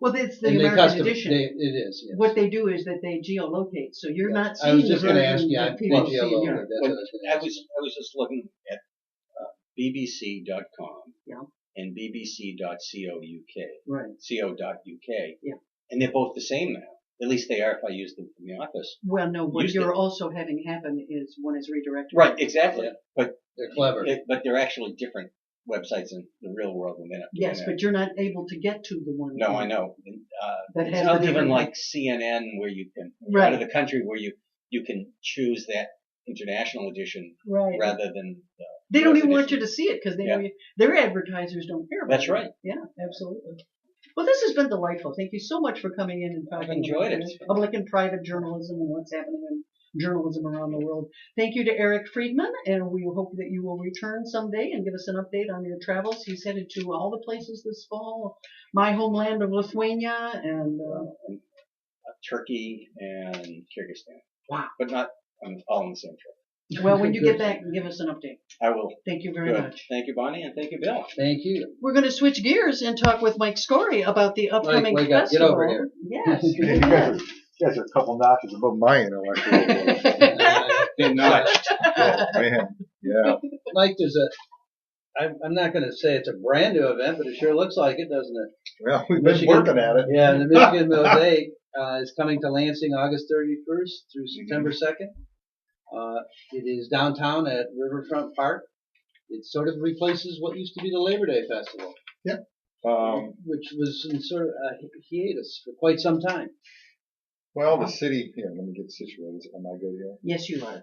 Well, it's the And they American custom. edition. It is. Yes. What they do is that they geolocate, so you're not I seeing was just the going to version ask you. that I people think see in Europe. That's what I was going to I ask. was I was just looking at BBC.com Yeah. and BBC.co.uk. Right. Co.uk. Yeah. And they're both the same now. At least they are if I use them from the office. Well, no, what Used you're it. also having happen is one is redirected. Right, exactly. Yeah. But They're clever. but they're actually different websites in the real world than they're not doing Yes, that. but you're not able to get to the one. No, I know. That It's has not the even different- like CNN where you can Right. out of the country where you can choose that international edition Right. rather than They don't even US want you edition. to see it because they Yeah. know their advertisers don't care about That's it. right. Yeah, absolutely. Well, this has been delightful. Thank you so much for coming in and talking I've enjoyed about it. public and private journalism and what's happening in journalism around the world. Thank you to Eric Friedman, and we hope that you will return someday and give us an update on your travels. He's headed to all the places this fall, my homeland of Lithuania, and Turkey and Kyrgyzstan. Wow. But not all on the same trip. well, when you get back, give us an update. I will. Thank you very Good. much. Thank you, Bonnie, and thank you, Bill. Thank you. We're going to switch gears and talk with Mike Scory about the upcoming wake up. Get festival. over here. Yes. You guys are a couple notches above my intellectual. Been notched. Oh, man. Yeah. Mike, I'm not going to say it's a brand new event, but it sure looks like it, doesn't it? Well, we've been Michigan- working at it. Yeah, the Michigan Mosaic is coming to Lansing August 31st through September 2nd. It is downtown at Riverfront Park. It sort of replaces what used to be the Labor Day Festival, which was in sort of a hiatus for quite some time. Well, the city, here, let me get situated. Am I good here? Yes, you are.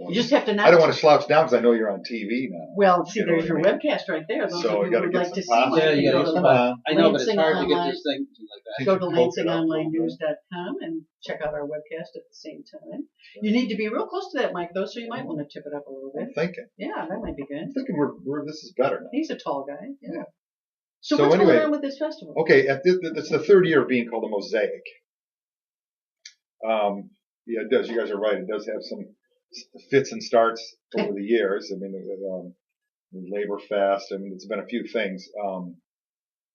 You just have to not. I don't want to slouch down because I know you're on TV now. Well, see, You know there's your what I mean? webcast right there. Those So of you you gotta who would get like to some see pop. Mike, Yeah, you you gotta go get to some pop. I know, but it's Lansing hard to get Online. this thing like that. Go to Poke it up. lansingonlinenews.com and check out our webcast at the same time. You need to be real close to that mic, though, so you might want to tip it up a little I'm bit. thinking. Yeah, that might be good. I'm thinking this is better now. He's a tall guy. Yeah. Yeah. So, So what's anyway, going on with this festival? Okay, it's the third year of being called a Mosaic. Yeah, it does. You guys are right. It does have some fits and starts over the years. I mean, Labor Fest. I mean, it's been a few things.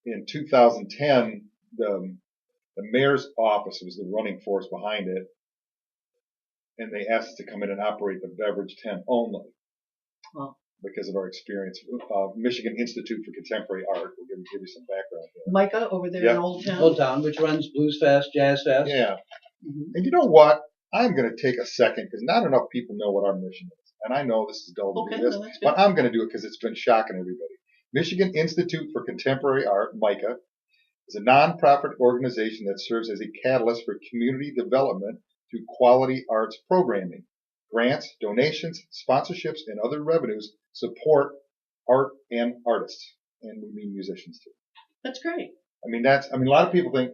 In 2010, the mayor's office was the running force behind it, and they asked us to come in and operate the beverage tent only. Wow. Because of our experience. Michigan Institute for Contemporary Art. We'll give you some background here. Micah over there Yeah. in Old Town. Old Town, which runs Blues Fest, Jazz Fest. Yeah. Mhm. And you know what? I'm going to take a second because not enough people know what our mission is. And I know this is dull to Okay, do this, no, that's good. but I'm going to do it because it's been shocking everybody. Michigan Institute for Contemporary Art, MICA, is a nonprofit organization that serves as a catalyst for community development through quality arts programming. Grants, donations, sponsorships, and other revenues support art and artists. And we mean musicians too. That's great. I mean, a lot of people think,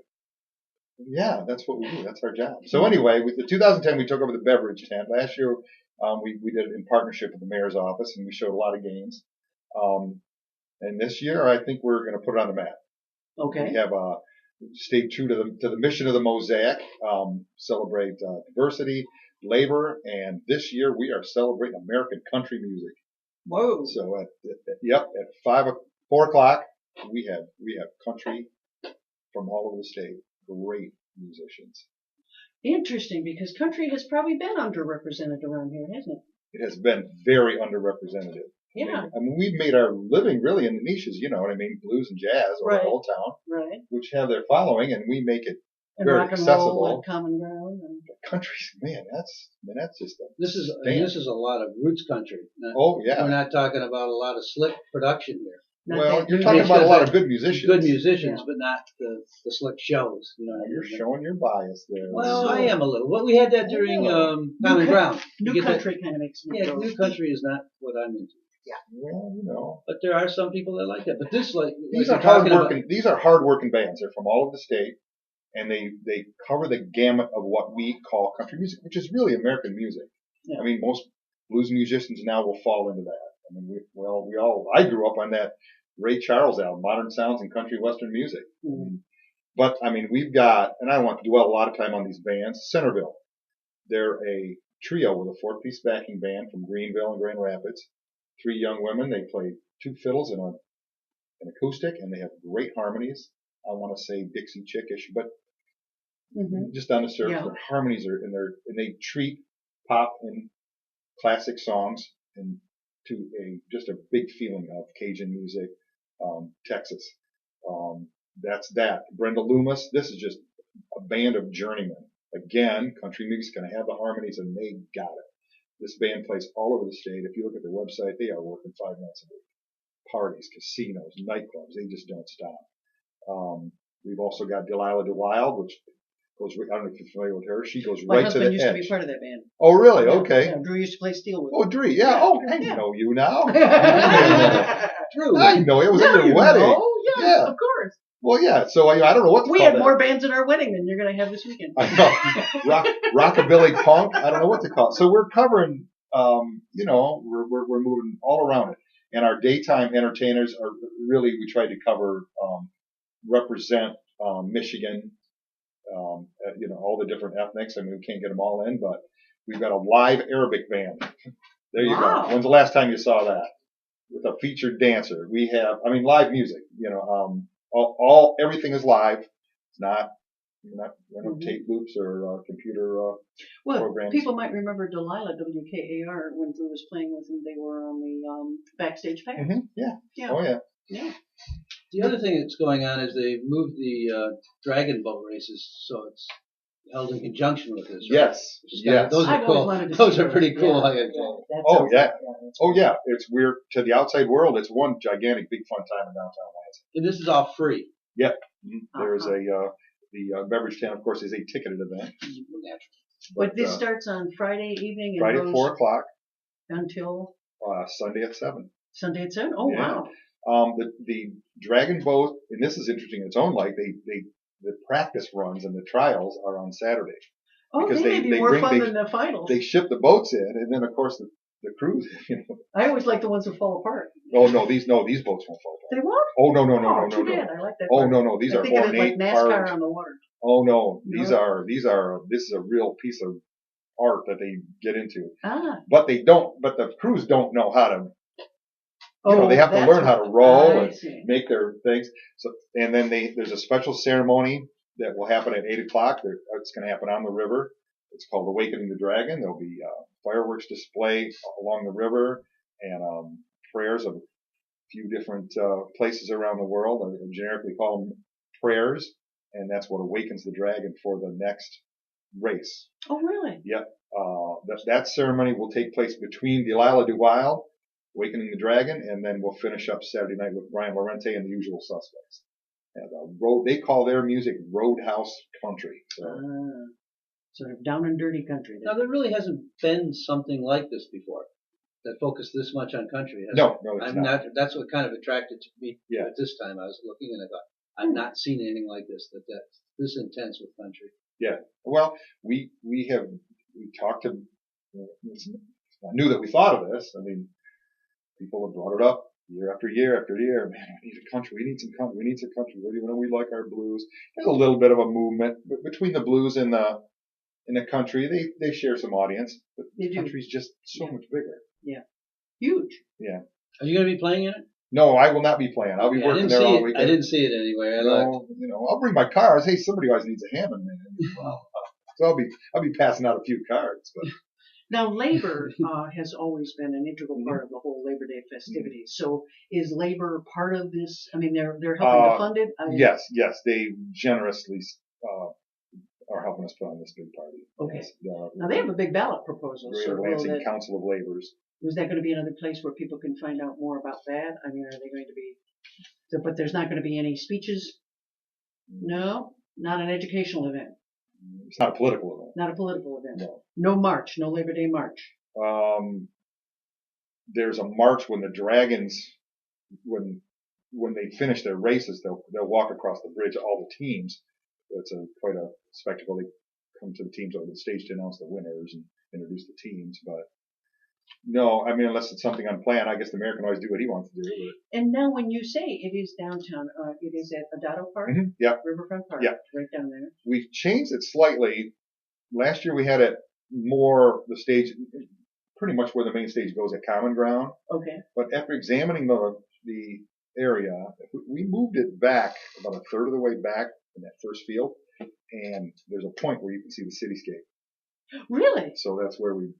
yeah, that's what we do. That's our job. So anyway, with the 2010, we took over the beverage tent. Last year, we did it in partnership with the mayor's office, and we showed a lot of games. And this year, I think we're going to put it on the map. Okay. We have stayed true to the mission of the Mosaic, celebrate diversity, labor, and this year we are celebrating American country music. Whoa. So at 4 o'clock, we have country from all over the state. Great musicians. Interesting, because country has probably been underrepresented around here, hasn't it? It has been very underrepresented. Yeah. I mean, we've made our living really in the niches, you know what I mean? Blues and jazz or Right. Old Town, Right. which have their following, and we make it And very rock and accessible. roll and common ground. And Country, man, that's just a This is Damn. this is a lot of roots country. oh We're yeah. not talking about a lot of slick production here. not Well, that you're good. talking It's about a just lot like of good musicians. Good musicians, Yeah. but not the slick shows. You know what I You're mean? showing your bias there. Well, So- I am a little. Well, we had that during Common New Ground. You New get that- country kind of makes me Yeah, go. new country is not what I'm into. Well, you know, But there are some people that like that. But this, like these you're are talking hardworking. These are hardworking bands. They're from all over the state, and they cover the gamut of what we call country music, which is really American music. Yeah. I mean, most blues musicians now will fall into that. I mean, I grew up on that Ray Charles album, Modern Sounds in Country Western Music. Mm. But I mean, we've got, and I don't want to dwell a lot of time on these bands. Centerville, they're a trio with a 4-piece backing band from Greenville and Grand Rapids. 3 young women. They play 2 fiddles and an acoustic, and they have great harmonies. I want to say Dixie Chickish, but just on the surface, Yeah. their harmonies are and they treat pop and classic songs and to just a big feeling of Cajun music, Texas. That's that. Brenda Loomis. This is just a band of journeymen. Again, country music's going to have the harmonies, and they got it. This band plays all over the state. If you look at their website, they are working 5 nights a week. Parties, casinos, nightclubs, they just don't stop. We've also got Delilah DeWild, which goes, I don't know if you're familiar with her. She goes My right to husband the used edge. to be part of that band. Oh, really? Yeah, Okay. Yeah, Drew used to play steel with Oh, Drew. Yeah. Yeah. Oh, I Yeah. know you now. Drew. I know. It was Now at your you wedding. know. Yeah, Yeah. of course. Well, yeah. So I don't know what to We call had that. more bands at our wedding than you're going to have this weekend. I know. Rockabilly punk. I don't know what to call it. So we're covering, we're moving all around it. And our daytime entertainers are really, we try to cover, represent, Michigan, all the different ethnics. I mean, we can't get them all in, but we've got a live Arabic band. There you Wow. go. When's the last time you saw that? With a featured dancer. We have, live music, everything is live. It's not, tape loops or computer, Well, programs. people might remember Delilah, WKAR, when Drew was playing with them. They were on the backstage pass. Yeah. Yeah. Oh, yeah. Yeah. The other thing that's going on is they've moved the dragon boat races, so it's held in conjunction with this. Right? Yes. Which is Yes. those are I've always cool. wanted to Those see are pretty cool. Yeah, I can yeah, tell. that Oh, sounds- yeah. that's Oh, cool. yeah. It's weird to the outside world. It's one gigantic, big fun time in downtown Lansing. And this is all free. Yep. There's Uh-huh. the beverage tent, of course, is a ticketed event. But this starts on Friday evening and Friday at goes 4 o'clock, until Sunday at 7. Sunday at 7? Oh, Yeah. wow. The Dragon Boat, and this is interesting in its own light, the practice runs and the trials are on Saturday. Oh, Because they may be they more bring- fun they- than the finals. They ship the boats in, and then, of course, the cruise, I always like the ones that fall apart. Oh, no, these boats won't fall apart. They won't? Oh, no, Oh, too bad. I like that. Oh, part. no, these I are think of it ornate, like NASCAR carved. on the water. Oh, no, this No. is a real piece of art that they get into. Ah. But the crews don't know how to, Oh, they have to that's learn how to what- roll I and see. make their things. So, and then there's a special ceremony that will happen at 8 o'clock. It's going to happen on the river. It's called Awakening the Dragon. There'll be fireworks display along the river and prayers of a few different places around the world. I generically call them prayers, and that's what awakens the dragon for the next race. Oh, really? Yep. That ceremony will take place between Delilah DeWild, Awakening the Dragon, and then we'll finish up Saturday night with Brian Lorente and the Usual Suspects. And they call their music Roadhouse Country. So. Sort of down and dirty country. Now, there really hasn't been something like this before that focused this much on country. Has No, it? no, it's I'm not. That's what kind of attracted me. Yeah. At this time, I was looking and I thought, I've not seen anything like this. That's this intense with country. Yeah. Well, we talked to. I knew that we thought of this. I mean, people have brought it up year after year after year. Man, we need a country. We need some country. We need some country. What do you know? We like our blues. There's a little bit of a movement between the blues and the country. They share some audience, but They the do. country's just so much bigger. Huge. Yeah. Are you going to be playing in it? No, I will not be playing. I'll be Yeah, I working didn't there see all it. weekend. I didn't see it anywhere. I looked. I'll bring my cards. Hey, somebody always needs a Hammond man. So I'll be passing out a few cards. But Now, labor has always been an integral Mm-hmm. part of the whole Labor Day festivities. So, is labor part of this? I mean, they're helping to fund it. yes, they generously are helping us put on this big party. Okay. Yes, Now they have a big ballot proposal. So, Greater will Lansing that, Council of Laborers. is that going to be another place where people can find out more about that? I mean, are they going to be? But there's not going to be any speeches. No, not an educational event. It's not a political event. Not a political event. No. No march. No Labor Day march. There's a march when the Dragons, when they finish their races, they'll walk across the bridge. All the teams. It's quite a spectacle. They come to the teams over the stage to announce the winners and introduce the teams. But No, I mean, unless it's something unplanned, I guess the mayor can always do what he wants to do. And now when you say it is downtown, it is at Adado Park? Yep. Riverfront Park? Yep. Right down there. We changed it slightly. Last year we had it more the stage, pretty much where the main stage goes at Common Ground. Okay. But after examining the area, we moved it back about a third of the way back in that first field, and there's a point where you can see the cityscape. Really? So that's where we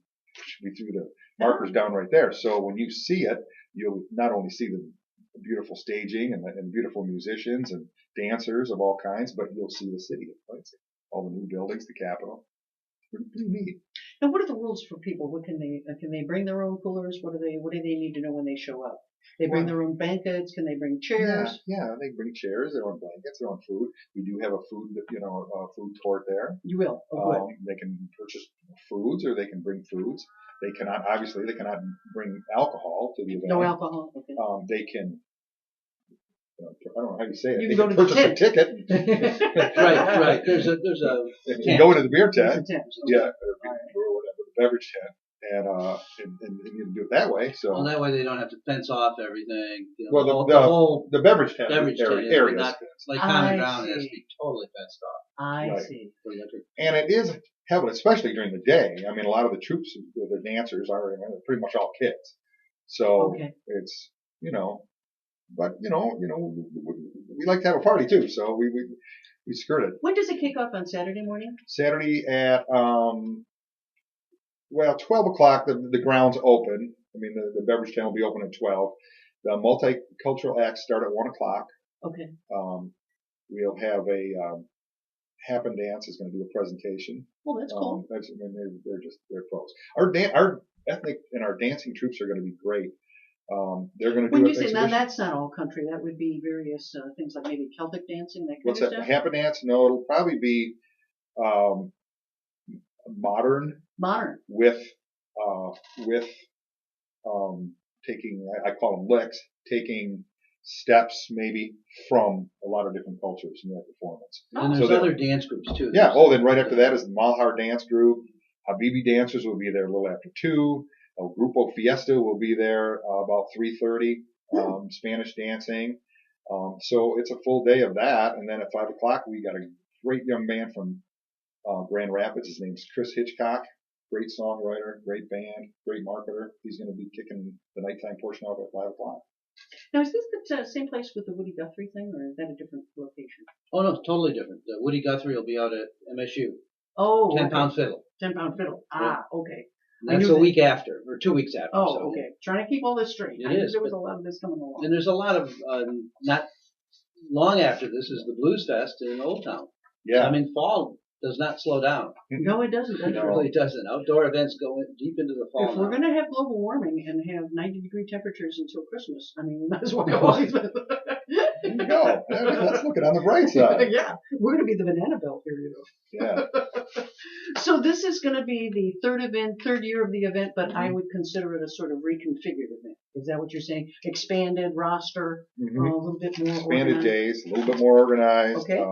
threw the markers down right there. So when you see it, you'll not only see the beautiful staging and beautiful musicians and dancers of all kinds, but you'll see the city, right? All the new buildings, the Capitol. Pretty neat. And what are the rules for people? What can they bring their own coolers? What do they need to know when they show up? They bring their own blankets. Can they bring chairs? Yeah, they bring chairs, their own blankets, their own food. We do have a food court there. You will. Oh, good. They can purchase foods, or they can bring foods. They cannot bring alcohol to the event. No alcohol. Okay. They can. I don't know how you say it. You They can can go to purchase the tent. a ticket. Right. There's a They can go into the beer tent. Okay. Yeah, or whatever, the beverage tent, and you can do it that way. So Well, that way they don't have to fence off everything. well, the whole the beverage tent beverage tent is areas. not like common I ground. It has see. to be totally fenced off I Right. see. for liquor. And it is heavily, especially during the day. I mean, a lot of the troops, the dancers are pretty much all kids. So Okay. it's, but we like to have a party too. So we skirt it. When does it kick off on Saturday morning? Saturday at, 12 o'clock, the ground's open. I mean, the beverage tent will be open at 12. The multicultural acts start at 1 o'clock. Okay. We'll have a, Happen Dance is going to do a presentation. Well, that's cool. They're pros. Our ethnic and our dancing troops are going to be great. They're going to do When an you say now, exhibition. that's not all country. That would be various things like maybe Celtic dancing, that kind What's of that? stuff. Happen Dance? No, it'll probably be modern Modern. with taking, I call them licks, taking steps maybe from a lot of different cultures in their performance. And So there's other dance groups too. Yeah. Oh, then right after that is the Malhar Dance Group. Habibi Dancers will be there a little after 2. El Grupo Fiesta will be there about 3:30. Spanish dancing. So it's a full day of that. And then at 5 o'clock, we got a great young man from Grand Rapids. His name's Chris Hitchcock. Great songwriter, great band, great marketer. He's going to be kicking the nighttime portion off at 5 o'clock. Now, is this the same place with the Woody Guthrie thing, or is that a different location? Oh no, totally different. Woody Guthrie will be out at MSU. Oh, 10-pound fiddle. 10-pound fiddle. Ah, okay. And that's a week after, or 2 weeks after. Oh, so. okay. Trying to keep all this straight. It I knew is, there was a lot of this coming along. And there's a lot of not long after this is the Blues Fest in Old Town. Yeah. I mean, fall does not slow down. No, it doesn't. It really doesn't. Outdoor events go deep into the fall. If we're now. going to have global warming and have 90-degree temperatures until Christmas, I mean, we might as well go all these. There you go. Let's look it on the bright side. Yeah, we're going to be the banana belt here, Yeah. So this is going to be the third year of the event, but I would consider it a sort of reconfigured event. Is that what you're saying? Expanded roster, a little bit more Expanded organized. days, a little bit more organized. Okay.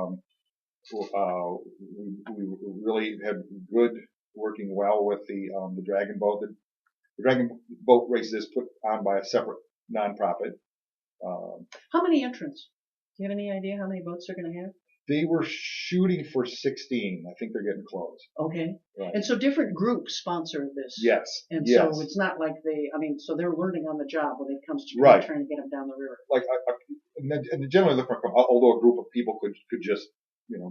We really had good working well with the Dragon Boat. The Dragon Boat race is put on by a separate nonprofit. How many entrants? Do you have any idea how many boats they're going to have? They were shooting for 16. I think they're getting close. Okay. Right. And so different groups sponsor this. Yes. And yes. so it's not like so they're learning on the job when it comes to Right. trying to get them down the river. Like, and generally look for, although a group of people could just,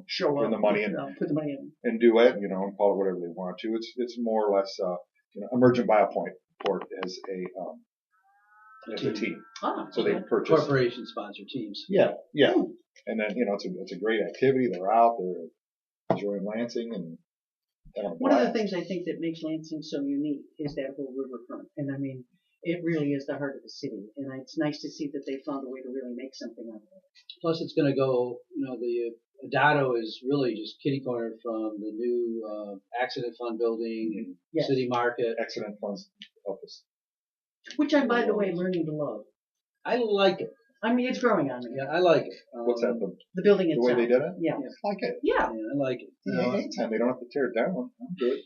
Show put up. the money in Put the money in. and do it, and call it whatever they want to. It's more or less, Emergent Bioport as a team. Ah, So they okay. purchase. Corporation sponsor teams. Yeah. And then, it's a great activity. They're out, they're enjoying Lansing and having a One of the blast. things I think that makes Lansing so unique is that whole riverfront. And I mean, it really is the heart of the city. And it's nice to see that they found a way to really make something out of it. Plus, it's going to go. The Adado is really just kitty corner from the new accident fund building and Yes. city market. Excellent funds help us. Which I'm, by the way, learning to love. I like it. I mean, it's growing on me. Yeah, I like it. What's that? The building The itself. way they did it? Yeah. I like it. Yeah. I like it. Anytime they don't have to tear it down. I'm good.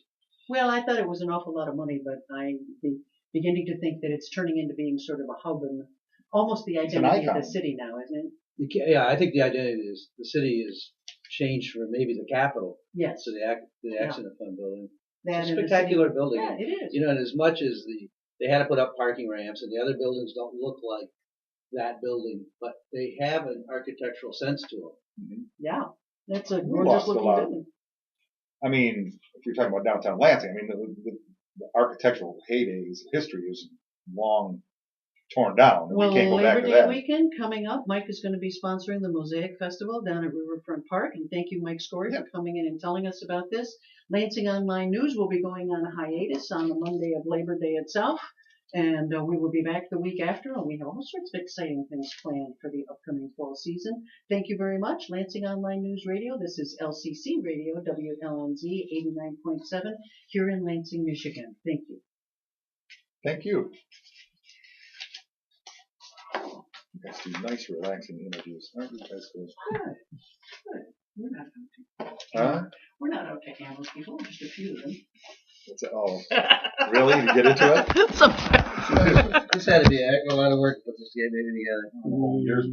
Well, I thought it was an awful lot of money, but beginning to think that it's turning into being sort of a hub and almost the It's an identity of the icon. city now, isn't it? Yeah, I think the identity is the city is changed from maybe the Capitol Yes. to the accident fund building. That It's a and the spectacular city- building. Yeah, it is. You know, and as much as they had to put up parking ramps and the other buildings don't look like that building, but they have an architectural sense to them. Yeah, that's a We gorgeous lost a looking lot. building. I mean, if you're talking about downtown Lansing, I mean, the architectural heydays history is long torn down. And Well, we can't go back Labor to Day that. weekend coming up, Mike is going to be sponsoring the Mosaic Festival down at Riverfront Park, and thank you, Mike Story, Yeah. for coming in and telling us about this. Lansing Online News will be going on a hiatus on the Monday of Labor Day itself, and we will be back the week after, and we have all sorts of exciting things planned for the upcoming fall season. Thank you very much, Lansing Online News Radio. This is LCC Radio, WLNZ 89.7, here in Lansing, Michigan. Thank you. Thank you. You guys do nice, relaxing interviews, aren't you guys? Good. Good. We're not out to, Huh? we're not out to handle people, just a few of them. What's it? Oh, really? You get into it? Sometimes. This had to be a lot of work to put this game together. Years